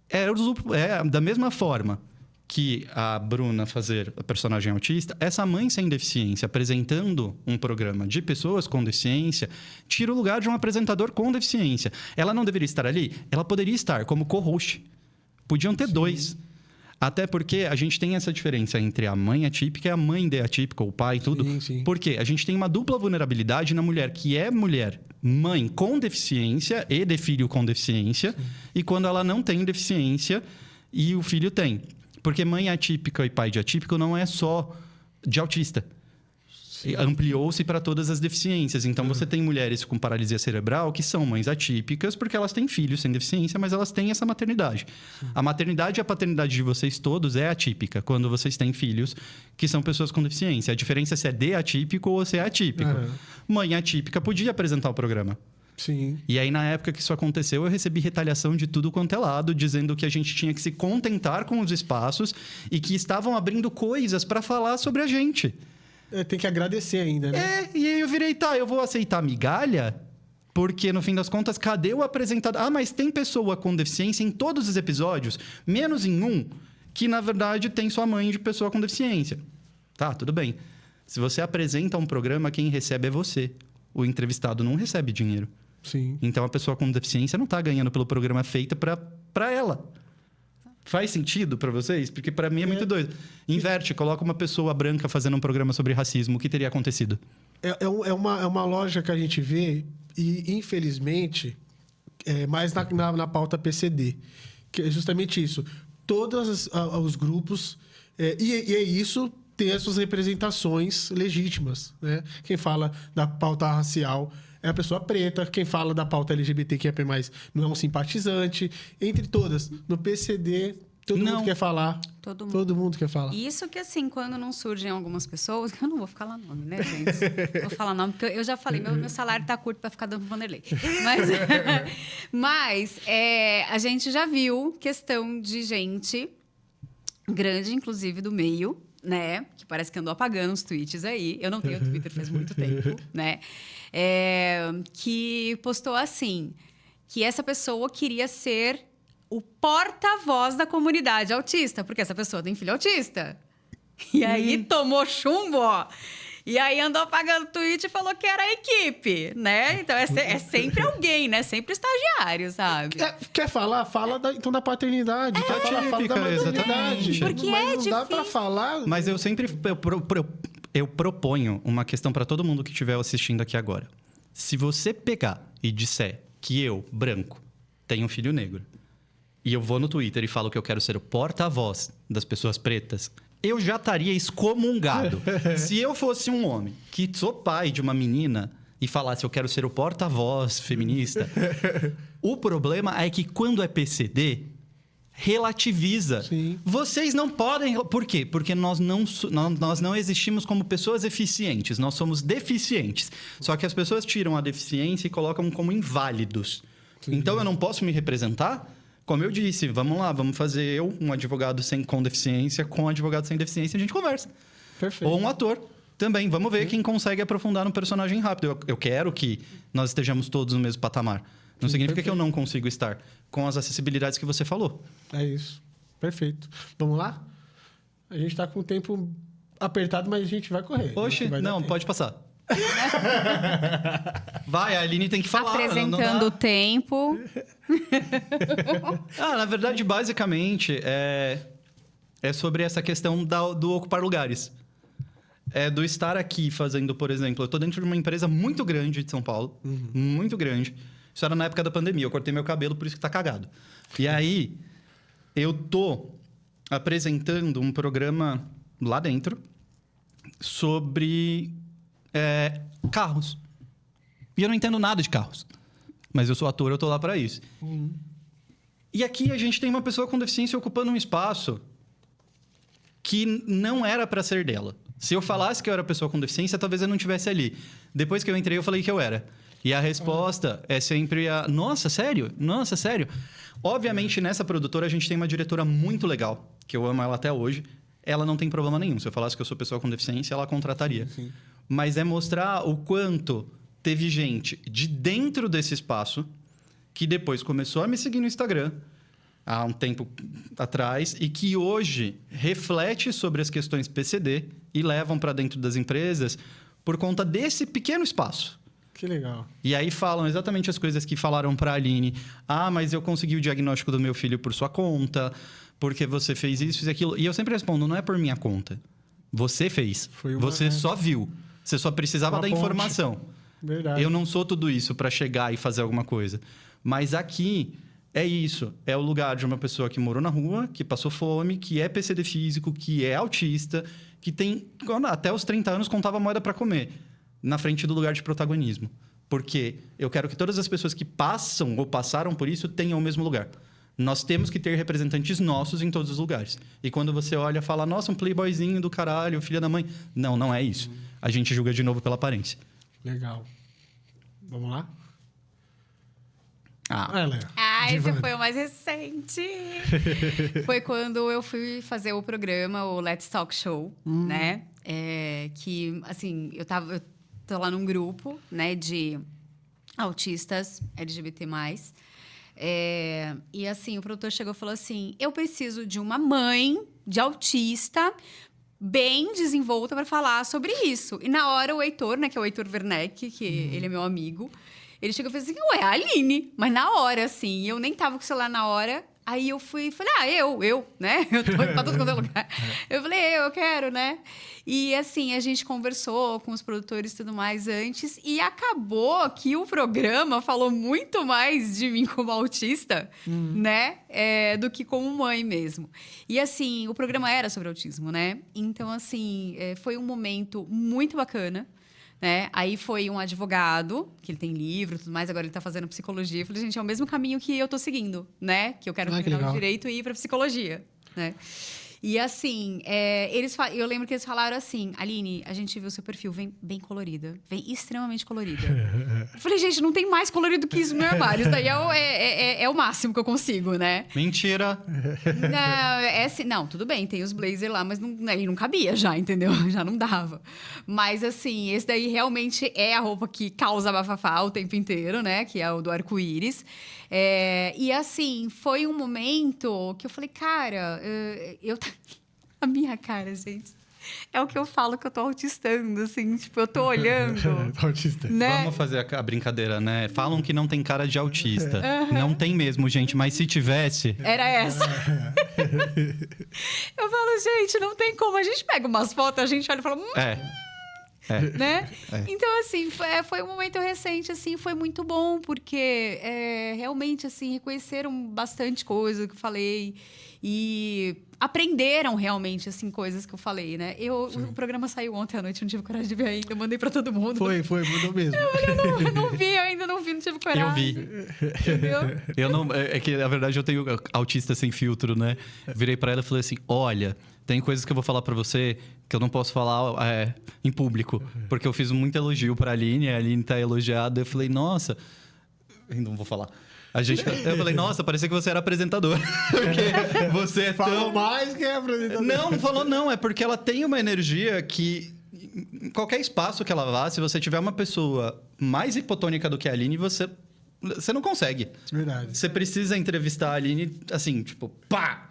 B: é da mesma forma que a Bruna fazer a personagem autista, essa mãe sem deficiência apresentando um programa de pessoas com deficiência tira o lugar de um apresentador com deficiência. Ela não deveria estar ali? Ela poderia estar como co-host. Podiam ter dois. Até porque a gente tem essa diferença entre a mãe atípica e a mãe de atípica, o pai e tudo.
A: Sim.
B: Porque a gente tem uma dupla vulnerabilidade na mulher que é mulher, mãe com deficiência e de filho com deficiência, e quando ela não tem deficiência e o filho tem. Porque mãe atípica e pai de atípico não é só de autista. Ampliou-se para todas as deficiências. Então, você tem mulheres com paralisia cerebral que são mães atípicas porque elas têm filhos sem deficiência, mas elas têm essa maternidade. A maternidade e a paternidade de vocês todos é atípica quando vocês têm filhos que são pessoas com deficiência. A diferença é se é de atípico ou se é atípico. Mãe atípica podia apresentar o programa.
A: Sim.
B: E aí, na época que isso aconteceu, eu recebi retaliação de tudo quanto é lado, dizendo que a gente tinha que se contentar com os espaços e que estavam abrindo coisas para falar sobre a gente.
A: Tem que agradecer ainda, né?
B: E aí eu virei, eu vou aceitar migalha? Porque, no fim das contas, cadê o apresentador? Ah, mas tem pessoa com deficiência em todos os episódios, menos em um, que, na verdade, tem sua mãe de pessoa com deficiência. Tá, tudo bem. Se você apresenta um programa, quem recebe é você. O entrevistado não recebe dinheiro.
A: Sim.
B: Então, a pessoa com deficiência não está ganhando pelo programa feito para ela. Faz sentido para vocês? Porque para mim é muito doido. Inverte, coloca uma pessoa branca fazendo um programa sobre racismo. O que teria acontecido?
A: É uma lógica que a gente vê e, infelizmente, mais na pauta PCD. Que é justamente isso. Todos os grupos... E é isso... ter as suas representações legítimas, né? Quem fala da pauta racial é a pessoa preta, quem fala da pauta LGBTQIA+, não é um simpatizante, entre todas. No PCD, todo mundo quer falar. Todo mundo quer falar.
C: Isso que, assim, quando não surgem algumas pessoas... Eu não vou falar nome, né, gente? Vou falar nome, porque eu já falei, meu salário tá curto para ficar dando Vanderlei. Mas a gente já viu questão de gente grande, inclusive, do meio, né? Que parece que andou apagando os tweets aí. Eu não tenho Twitter faz muito tempo, né? Que postou assim, que essa pessoa queria ser o porta-voz da comunidade autista, porque essa pessoa tem filho autista. E aí tomou chumbo, ó. E aí andou apagando o tweet e falou que era a equipe, né? Então é sempre alguém, né? Sempre estagiário, sabe?
A: Quer falar? Fala então da paternidade. Quer falar? Fala da maternidade.
C: Porque
A: mas não dá pra falar...
B: Mas eu sempre eu proponho uma questão para todo mundo que estiver assistindo aqui agora. Se você pegar e disser que eu, branco, tenho um filho negro, e eu vou no Twitter e falo que eu quero ser o porta-voz das pessoas pretas, eu já estaria excomungado. Se eu fosse um homem que sou pai de uma menina e falasse eu quero ser o porta-voz feminista, o problema é que quando é PCD, relativiza.
A: Sim.
B: Vocês não podem... Por quê? Porque nós não existimos como pessoas eficientes. Nós somos deficientes. Só que as pessoas tiram a deficiência e colocam como inválidos. Sim. Então, eu não posso me representar? Como eu disse, vamos lá, vamos fazer um advogado com deficiência com um advogado sem deficiência, a gente conversa.
A: Perfeito.
B: Ou um ator também. Vamos ver quem consegue aprofundar no personagem rápido. Eu quero que nós estejamos todos no mesmo patamar. Não significa que eu não consigo estar com as acessibilidades que você falou.
A: É isso. Perfeito. Vamos lá? A gente tá com o tempo apertado, mas a gente vai correr.
B: Oxe, não, pode passar. Vai, a Aline tem que falar.
C: Apresentando o tempo.
B: Na verdade, basicamente, é sobre essa questão do ocupar lugares. É do estar aqui fazendo, por exemplo... Eu tô dentro de uma empresa muito grande de São Paulo. Muito grande. Isso era na época da pandemia. Eu cortei meu cabelo, por isso que tá cagado. E aí, eu tô apresentando um programa lá dentro sobre carros. E eu não entendo nada de carros. Mas eu sou ator, eu tô lá para isso. E aqui a gente tem uma pessoa com deficiência ocupando um espaço que não era para ser dela. Se eu falasse que eu era pessoa com deficiência, talvez eu não estivesse ali. Depois que eu entrei, eu falei que eu era. E a resposta é sempre nossa, sério? Nossa, sério? Obviamente, nessa produtora, a gente tem uma diretora muito legal, que eu amo ela até hoje. Ela não tem problema nenhum. Se eu falasse que eu sou pessoa com deficiência, ela contrataria. Sim. Mas é mostrar o quanto teve gente de dentro desse espaço que depois começou a me seguir no Instagram há um tempo atrás e que hoje reflete sobre as questões PCD e levam para dentro das empresas por conta desse pequeno espaço.
A: Que legal.
B: E aí falam exatamente as coisas que falaram para a Aline. Mas eu consegui o diagnóstico do meu filho por sua conta, porque você fez isso e aquilo. E eu sempre respondo, não é por minha conta. Você fez. Você só viu. Você só precisava da informação.
A: Verdade.
B: Eu não sou tudo isso para chegar e fazer alguma coisa. Mas aqui é isso. É o lugar de uma pessoa que morou na rua, que passou fome, que é PCD físico, que é autista, que tem... Até os 30 anos contava moeda para comer. Na frente do lugar de protagonismo. Porque eu quero que todas as pessoas que passam ou passaram por isso tenham o mesmo lugar. Nós temos que ter representantes nossos em todos os lugares. E quando você olha e fala, nossa, um playboyzinho do caralho, filha da mãe. Não, não é isso. A gente julga de novo pela aparência.
A: Legal. Vamos lá?
C: Esse foi o mais recente. Foi quando eu fui fazer o programa, o Let's Talk Show, né? Que, assim, eu tô lá num grupo, né, de autistas LGBT+. E, assim, o produtor chegou e falou assim, eu preciso de uma mãe de autista bem desenvolta para falar sobre isso. E na hora o Heitor, né, que é o Heitor Werneck, que ele é meu amigo, ele chegou e falou assim, ué, a Aline. Mas na hora, assim, eu nem tava com o celular na hora. Aí eu falei, eu, né? Eu tô pra todo quanto é lugar. Eu falei, eu quero, né? E assim, a gente conversou com os produtores e tudo mais antes. E acabou que o programa falou muito mais de mim como autista, né? Do que como mãe mesmo. E assim, o programa era sobre autismo, né? Então, assim, foi um momento muito bacana. Né? Aí foi um advogado, que ele tem livro e tudo mais, agora ele está fazendo psicologia. Eu falei, gente, é o mesmo caminho que eu estou seguindo, né? Que eu quero terminar o direito e ir para psicologia, né? E assim, eu lembro que eles falaram assim, Aline, a gente viu seu perfil, vem bem colorida, vem extremamente colorida. Eu falei, gente, não tem mais colorido que isso no meu armário, isso daí é o máximo que eu consigo, né?
B: Mentira!
C: Não, assim, não, tudo bem, tem os blazer lá, mas aí não cabia já, entendeu? Já não dava. Mas assim, esse daí realmente é a roupa que causa bafafá o tempo inteiro, né? Que é o do arco-íris. E assim, foi um momento que eu falei, cara, a minha cara, gente, é o que eu falo que eu tô autistando, assim, tipo, eu tô olhando. Né?
B: Vamos fazer a brincadeira, né? Falam que não tem cara de autista. Não tem mesmo, gente, mas se tivesse...
C: Era essa. Eu falo, gente, não tem como. A gente pega umas fotos, a gente olha e fala... Né? Então, assim, foi um momento recente, assim, foi muito bom, porque realmente, assim, reconheceram bastante coisa que eu falei e aprenderam realmente, assim, coisas que eu falei, né? O programa saiu ontem à noite, não tive coragem de ver ainda, eu mandei pra todo mundo.
A: Foi, mandou mesmo.
C: Eu não vi, eu ainda não vi, não tive coragem.
B: Eu vi.
C: Entendeu?
B: Eu não, é que, na verdade, eu tenho autista sem filtro, né? Virei pra ela e falei assim, olha... Tem coisas que eu vou falar pra você que eu não posso falar em público. Porque eu fiz muito elogio pra Aline, a Aline tá elogiada. Eu falei, nossa... Não vou falar. Eu falei, nossa, parecia que você era apresentador. Porque você é
A: Falou mais que é apresentador.
B: Não falou não. É porque ela tem uma energia que... Em qualquer espaço que ela vá, se você tiver uma pessoa mais hipotônica do que a Aline, você não consegue.
A: Verdade.
B: Você precisa entrevistar a Aline, assim, tipo, pá!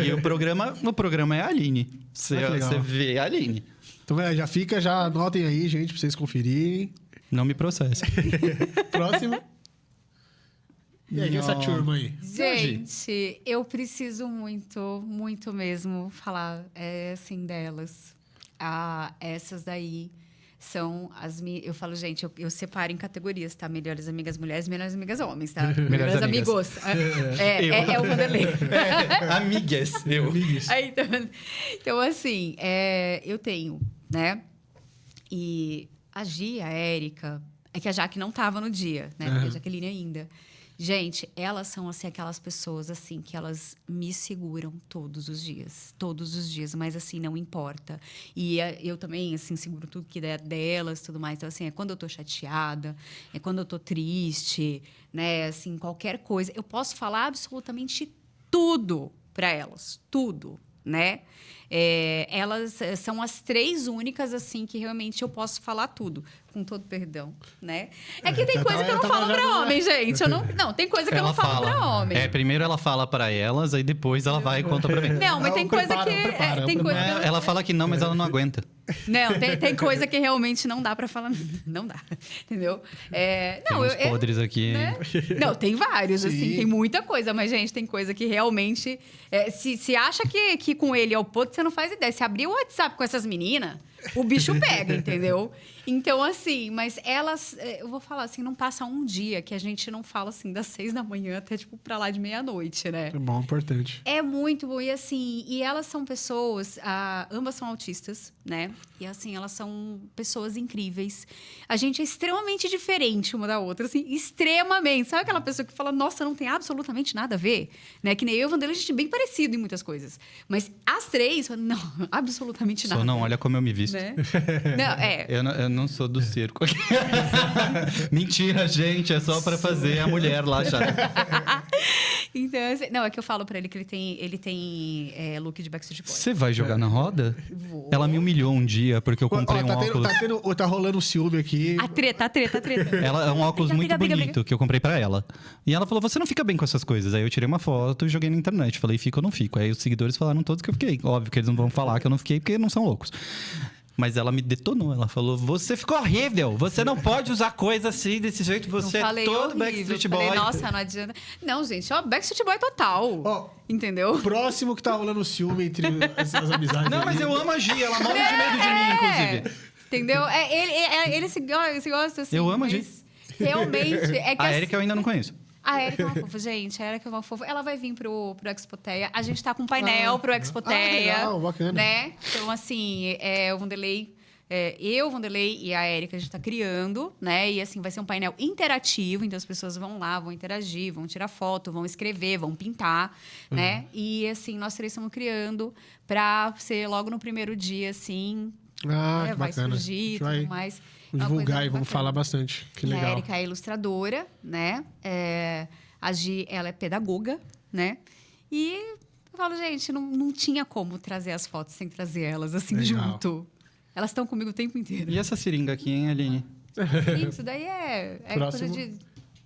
B: E o programa é a Aline. Você
A: Ah, que legal.
B: vê a Aline.
A: Então já anotem aí, gente, pra vocês conferirem.
B: Não me processe.
A: Próximo. E aí, essa turma aí?
C: Gente, eu preciso muito, muito mesmo falar assim delas. Essas daí são as minhas. Eu falo, gente, eu separo em categorias, tá? Melhores amigas mulheres, melhores amigas homens, tá?
B: Melhores
C: amigos. É o Vanderlei.
B: Amigas.
C: Aí, então, assim, eu tenho, né? E a Gia, a Érica, é que a Jaque não tava no dia, né? Porque a Jaqueline ainda. Gente, elas são, assim, aquelas pessoas, assim, que elas me seguram todos os dias, mas, assim, não importa. E eu também, assim, seguro tudo que der delas, tudo mais. Então, assim, é quando eu tô chateada, é quando eu tô triste, né, assim, qualquer coisa. Eu posso falar absolutamente tudo para elas, tudo, né? Elas são as 3 únicas, assim, que realmente eu posso falar tudo, com todo perdão, né? É que tem coisa que eu não falo pra homem, gente. Não, tem coisa que eu não falo pra homem.
B: Primeiro ela fala pra elas, aí depois ela vai e conta pra mim.
C: Não, mas tem coisa que... Tem coisa que
B: Ela fala que não, mas ela não aguenta.
C: Não, tem coisa que realmente não dá pra falar. Não dá, entendeu?
B: Tem uns podres aqui.
C: Né? Não, tem vários, assim, tem muita coisa. Mas, gente, tem coisa que realmente... se acha que com ele é o podre, você não faz ideia. Se abrir o WhatsApp com essas meninas, o bicho pega, entendeu? Então, assim, mas elas... Eu vou falar assim, não passa um dia que a gente não fala, assim, das 6 da manhã até, tipo, pra lá de meia-noite, né?
A: É bom, importante.
C: É muito bom. E, assim, elas são pessoas... ambas são autistas, né? E, assim, elas são pessoas incríveis. A gente é extremamente diferente uma da outra, assim, extremamente. Sabe aquela pessoa que fala, nossa, não tem absolutamente nada a ver? Né? Que nem eu e o Vanderlei, a gente é bem parecido em muitas coisas. Mas as 3, não, absolutamente nada.
B: Só não olha como eu me visto.
C: Né? Não,
B: Eu não sou do circo. Mentira, gente. É só pra fazer a mulher lá já.
C: Então, assim, não, é que eu falo pra ele que ele tem look de Backstreet Boys.
B: Você vai jogar na roda?
C: Vou.
B: Ela me humilhou um dia porque eu comprei um óculos.
A: Tá rolando um ciúme aqui.
C: A treta.
B: Ela é um óculos muito
C: Briga.
B: bonito que eu comprei pra ela. E ela falou: você não fica bem com essas coisas. Aí eu tirei uma foto e joguei na internet. Falei: fico ou não fico? Aí os seguidores falaram todos que eu fiquei. Óbvio que eles não vão falar que eu não fiquei porque não são loucos. Mas ela me detonou. Ela falou: você ficou horrível. Você não pode usar coisa assim, desse jeito. Você é todo
C: horrível.
B: Backstreet Boy.
C: Falei, nossa, não adianta. Não, gente, Backstreet Boy total.
A: Ó,
C: entendeu?
A: Próximo que tá rolando ciúme entre essas amizades.
B: Não, mas eu amo a Gia. Ela morre de medo de mim, inclusive.
C: Entendeu? Ele se gosta, assim.
B: Eu amo a Gia.
C: mas realmente, é que
B: A Erika eu ainda não conheço.
C: A Erika é uma fofa, gente. A Erika é uma fofa. Ela vai vir pro Expoteia. A gente tá com um painel pro Expoteia.
A: legal, bacana.
C: Né? Então, assim, o Vanderlei... eu, o Vanderlei e a Erika, a gente tá criando, né? E, assim, vai ser um painel interativo. Então, as pessoas vão lá, vão interagir, vão tirar foto, vão escrever, vão pintar, né? E, assim, nós 3 estamos criando pra ser logo no primeiro dia, assim...
A: Que
C: vai
A: bacana.
C: surgir e tudo mais.
A: Vamos divulgar e vamos falar bastante. Que legal.
C: A Erika é ilustradora, né? A Gi, ela é pedagoga, né? E eu falo, gente, não tinha como trazer as fotos sem trazer elas assim
A: Legal.
C: junto. Elas estão comigo o tempo inteiro.
B: E essa seringa aqui, hein, Aline?
C: Isso daí é
A: Próximo.
C: coisa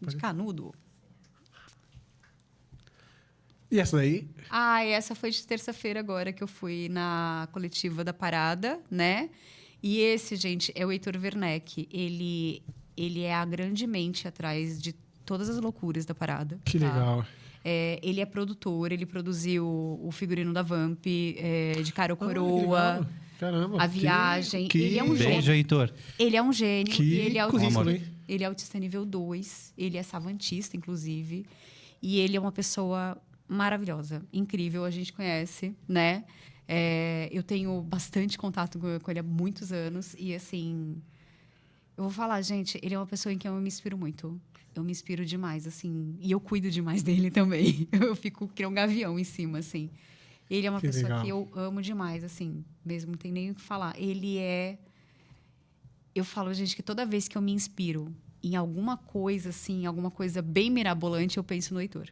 C: de canudo.
A: E essa daí?
C: Essa foi de terça-feira agora que eu fui na coletiva da Parada, né? E esse, gente, é o Heitor Werneck. Ele é a grande mente atrás de todas as loucuras da Parada.
A: Que
C: tá?
A: legal.
C: Ele é produtor, ele produziu o figurino da Vamp, de Cara ou
A: Que
C: Coroa,
A: legal. Caramba.
C: A Viagem.
A: Que...
C: Ele é um
B: Beijo,
C: gênio.
B: Heitor.
C: Ele é um gênio.
A: Que
C: E ele é
A: currículo,
C: autista.
A: hein?
C: Ele é autista nível 2. Ele é savantista, inclusive. E ele é uma pessoa maravilhosa, incrível. A gente conhece, né? Eu tenho bastante contato com ele há muitos anos. E, assim... Eu vou falar, gente, ele é uma pessoa em quem eu me inspiro muito. Eu me inspiro demais, assim. E eu cuido demais dele também. Eu fico que nem um gavião em cima, assim. Ele é uma pessoa
A: legal.
C: que eu amo demais, assim. Mesmo, não tem nem o que falar. Ele é... Eu falo, gente, que toda vez que eu me inspiro em alguma coisa, assim, alguma coisa bem mirabolante, eu penso no Heitor.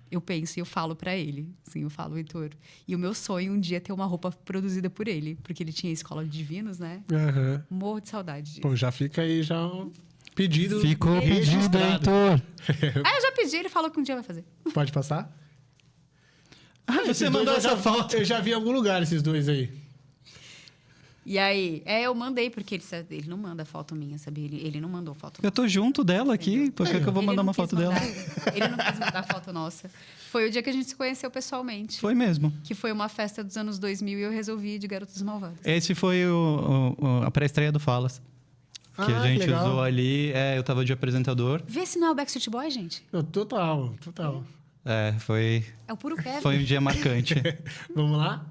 C: Eu penso e eu falo pra ele. Assim, eu falo, Heitor. E o meu sonho um dia é ter uma roupa produzida por ele. Porque ele tinha a escola de divinos, né?
A: Aham.
C: Morro de saudade disso.
A: Pô, já fica aí já um pedido.
B: Ficou pedido,
A: registrado.
B: Heitor.
C: Eu já pedi, ele falou que um dia vai fazer.
A: Pode passar? Esses
B: você
A: dois
B: mandou
A: eu
B: essa
A: já-
B: foto.
A: Eu já vi em algum lugar esses dois aí.
C: E aí? Eu mandei, porque ele não manda foto minha, sabia? Ele não mandou foto
B: Eu tô junto dela aqui, por que que eu vou
C: Ele
B: mandar
C: não
B: uma
C: quis
B: foto dela?
C: mandar. Ele não quis mandar foto nossa. Foi o dia que a gente se conheceu pessoalmente.
B: Foi mesmo.
C: Que foi uma festa dos anos 2000 e eu resolvi ir de Garotas Malvadas.
B: Esse foi a pré-estreia do Falas. Que a gente
A: legal.
B: usou ali. Eu tava de apresentador.
C: Vê se não é o Backstreet Boy, gente.
A: Não, total.
B: Foi
C: É o puro Kevin.
B: um dia marcante.
A: Vamos lá?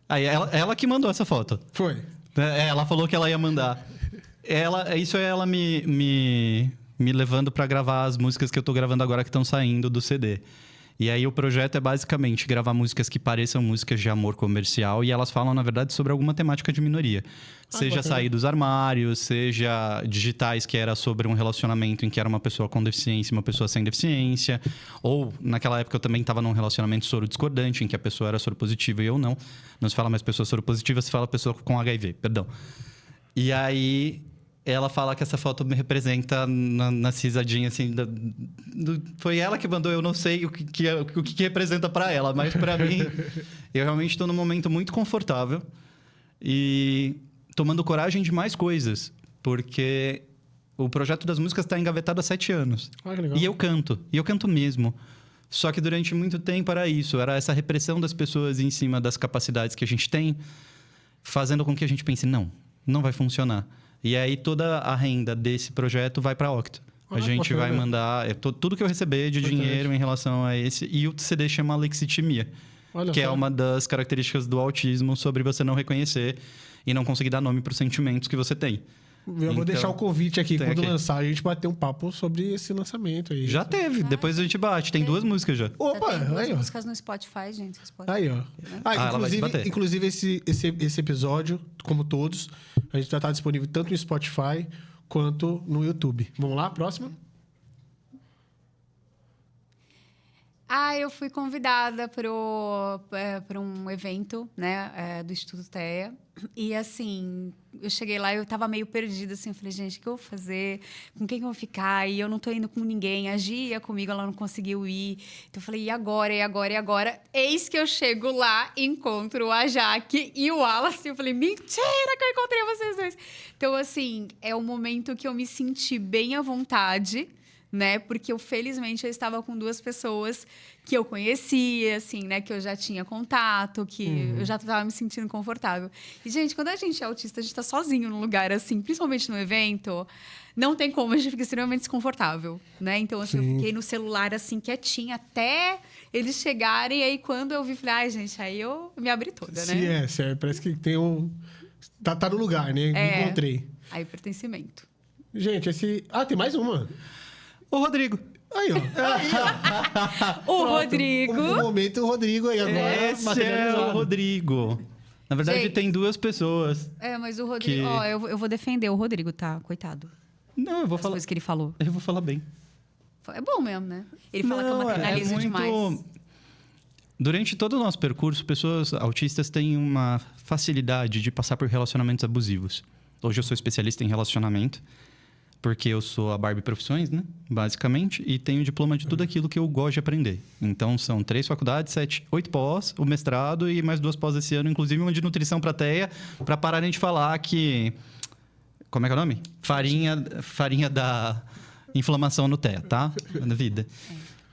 B: Aí ela que mandou essa foto.
A: Foi.
B: Ela falou que ela ia mandar. Isso é ela me levando pra gravar as músicas que eu tô gravando agora que estão saindo do CD. E aí o projeto é basicamente gravar músicas que pareçam músicas de amor comercial e elas falam, na verdade, sobre alguma temática de minoria. Seja
A: bacana.
B: sair dos armários, seja digitais, que era sobre um relacionamento em que era uma pessoa com deficiência e uma pessoa sem deficiência. Ou, naquela época, eu também estava num relacionamento soro-discordante, em que a pessoa era soro-positiva e eu não. Não se fala mais pessoa soro-positiva, se fala pessoa com HIV, perdão. E aí, ela fala que essa foto me representa nas risadinhas, assim... Foi ela que mandou, eu não sei o que representa para ela, mas para mim, eu realmente estou num momento muito confortável e tomando coragem de mais coisas, porque o projeto das músicas está engavetado há 7 anos.
A: Ah, que legal.
B: E eu canto mesmo. Só que durante muito tempo era isso, era essa repressão das pessoas em cima das capacidades que a gente tem, fazendo com que a gente pense, não vai funcionar. E aí toda a renda desse projeto vai para a Octo. A gente
A: bacana.
B: vai mandar tudo que eu receber de
A: Importante.
B: dinheiro em relação a esse. E o CD chama Lexitimia,
A: Olha
B: que é
A: só.
B: uma das características do autismo sobre você não reconhecer e não conseguir dar nome para os sentimentos que você tem.
A: Eu vou
B: Então,
A: deixar o convite aqui.
B: tem
A: Quando
B: aqui.
A: lançar, a gente bater um papo sobre esse lançamento aí.
B: Já teve, depois a gente bate. Tem 2 músicas já.
A: Opa,
C: Já tem 2
A: aí, ó.
C: músicas no Spotify, gente. Vocês podem...
A: Aí, ó.
B: ela vai te bater.
A: Inclusive esse episódio, como todos, a gente já tá disponível tanto no Spotify quanto no YouTube. Vamos lá, próxima?
C: Eu fui convidada para um evento, né, do Instituto TEA. E, assim, eu cheguei lá e eu tava meio perdida, assim. Eu falei, gente, o que eu vou fazer? Com quem que eu vou ficar? E eu não tô indo com ninguém. A Gi ia comigo, ela não conseguiu ir. Então, eu falei, e agora? E agora? E agora? Eis que eu chego lá, encontro a Jaque e o Wallace. Eu falei, mentira que eu encontrei vocês dois. Então, assim, é o momento que eu me senti bem à vontade, né? Porque felizmente eu estava com 2 pessoas que eu conhecia, assim, né? Que eu já tinha contato, que eu já estava me sentindo confortável. E, gente, quando a gente é autista, a gente está sozinho num lugar assim, principalmente no evento, não tem como, a gente fica extremamente desconfortável, né? Então, assim,
A: Sim.
C: eu fiquei no celular, assim, quietinha, até eles chegarem. E aí, quando eu vi, falei, ai, gente, aí eu me abri toda, né?
A: Parece que tem um... Tá no lugar, né?
C: É.
A: Encontrei.
C: Aí, pertencimento.
A: Gente, tem mais uma.
B: Ô, Rodrigo.
A: Aí, ó.
C: O Rodrigo...
A: O momento, o Rodrigo aí agora.
B: Esse é
A: materializado.
B: o Rodrigo. Na verdade,
C: Gente.
B: tem 2 pessoas.
C: Mas o Rodrigo...
B: Que-
C: Ó, eu vou defender o Rodrigo, tá? Coitado.
B: Não, eu vou
C: As
B: falar.
C: coisas que ele falou.
B: Eu vou falar bem.
C: É bom mesmo, né? Ele fala que eu
B: Não,
C: maternalizo demais.
B: Durante todo o nosso percurso, pessoas autistas têm uma facilidade de passar por relacionamentos abusivos. Hoje eu sou especialista em relacionamento, porque eu sou a Barbie Profissões, né? Basicamente, e tenho diploma de tudo aquilo que eu gosto de aprender. Então, são 3 faculdades, 8 pós, o mestrado e mais 2 pós esse ano, inclusive uma de nutrição para TEA, para pararem de falar que... Como é que é o nome? Farinha da inflamação no TEA, tá? Na vida.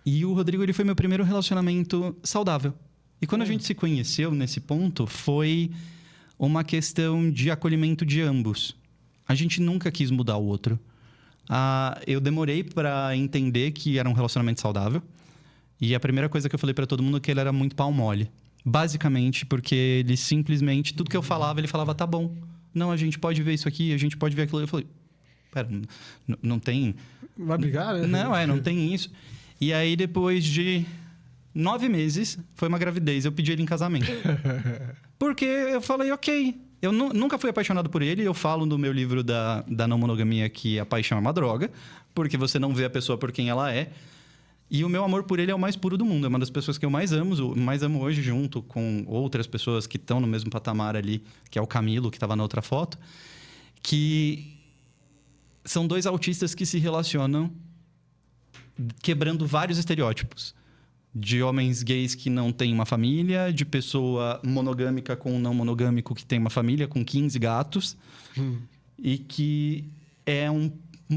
B: E o Rodrigo, ele foi meu primeiro relacionamento saudável. E quando a gente se conheceu nesse ponto, foi uma questão de acolhimento de ambos. A gente nunca quis mudar o outro. Eu demorei para entender que era um relacionamento saudável. E a primeira coisa que eu falei para todo mundo é que ele era muito pau mole. Basicamente, porque ele simplesmente... Tudo que eu falava, ele falava, tá bom. Não, a gente pode ver isso aqui, a gente pode ver aquilo. Eu falei, pera, não tem...
A: Vai brigar, né?
B: Não tem isso. E aí, depois de 9 meses, foi uma gravidez. Eu pedi ele em casamento. Porque eu falei, ok. Eu nunca fui apaixonado por ele. Eu falo no meu livro da não monogamia que a paixão é uma droga. Porque você não vê a pessoa por quem ela é. E o meu amor por ele é o mais puro do mundo. É uma das pessoas que eu mais amo hoje, junto com outras pessoas que estão no mesmo patamar ali, que é o Camilo, que estava na outra foto. Que são 2 autistas que se relacionam quebrando vários estereótipos. De homens gays que não têm uma família, de pessoa monogâmica com não monogâmico que tem uma família com 15 gatos. E que é um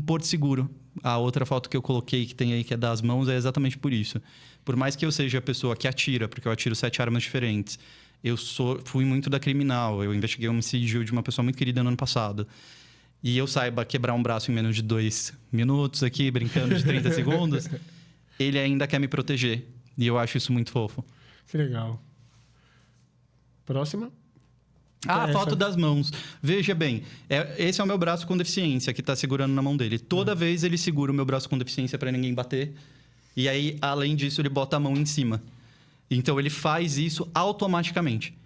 B: porto seguro. A outra foto que eu coloquei, que tem aí, que é das mãos, é exatamente por isso. Por mais que eu seja a pessoa que atira, porque eu atiro 7 armas diferentes, fui muito da criminal. Eu investiguei um homicídio de uma pessoa muito querida no ano passado. E eu saiba quebrar um braço em menos de 2 minutos aqui, brincando de 30 segundos, ele ainda quer me proteger. E eu acho isso muito fofo.
A: Que legal. Próxima.
B: A foto das mãos. Veja bem, esse é o meu braço com deficiência que está segurando na mão dele. Toda vez ele segura o meu braço com deficiência para ninguém bater. E aí, além disso, ele bota a mão em cima. Então, ele faz isso automaticamente.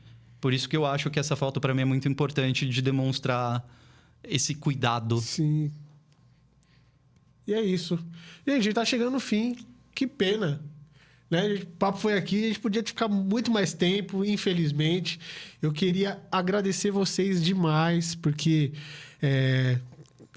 B: Por isso que eu acho que essa foto, para mim, é muito importante de demonstrar esse cuidado.
A: Sim. E é isso. E a gente tá chegando no fim. Que pena. Né? O papo foi aqui, a gente podia ficar muito mais tempo, infelizmente. Eu queria agradecer vocês demais, porque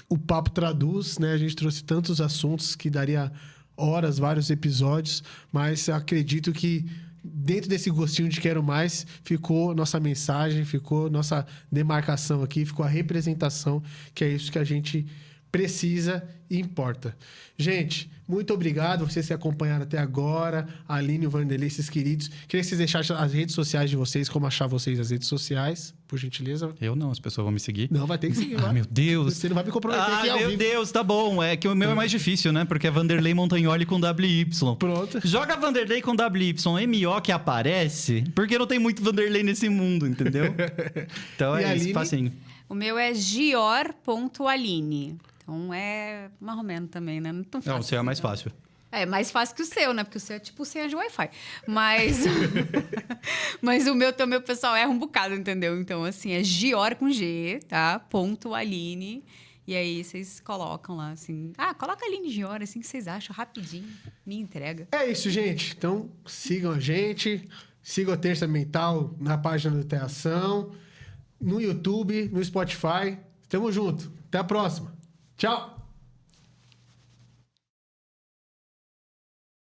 A: o papo traduz, né? A gente trouxe tantos assuntos que daria horas, vários episódios, mas acredito que dentro desse gostinho de quero mais, ficou nossa mensagem, ficou nossa demarcação aqui, ficou a representação, que é isso que a gente precisa e importa. Gente, muito obrigado vocês que acompanharam até agora, a Aline e o Vanderlei, esses queridos. Queria que vocês deixassem as redes sociais de vocês, como achar vocês nas redes sociais, por gentileza.
B: Eu não, as pessoas vão me seguir.
A: Não, vai ter que seguir.
B: Meu Deus.
A: Você não vai me comprometer aqui ao vivo.
B: Meu Deus, tá bom. É que o meu é mais difícil, né? Porque é Vanderlei Montagnoli com WY.
A: Pronto.
B: Joga Vanderlei com WY, MO que aparece, porque não tem muito Vanderlei nesse mundo, entendeu? Então
A: E
B: é
A: Aline?
B: isso, facinho.
C: O meu é gior.aline. Então é marromeno também, né? Não tão fácil.
B: Não, o seu é
C: assim,
B: mais
C: não.
B: fácil.
C: É mais fácil que o seu, né? Porque o seu é tipo senha de Wi-Fi. Mas, mas o meu também, o pessoal erra um bocado, entendeu? Então, assim, é Gior com G, tá? Ponto Aline. E aí vocês colocam lá, assim... coloca Aline Gior, assim que vocês acham, rapidinho. Me entrega.
A: É isso, gente. Então, sigam a gente. Sigam a Terça Mental na página do Teação, no YouTube, no Spotify. Tamo junto. Até a próxima. Tchau!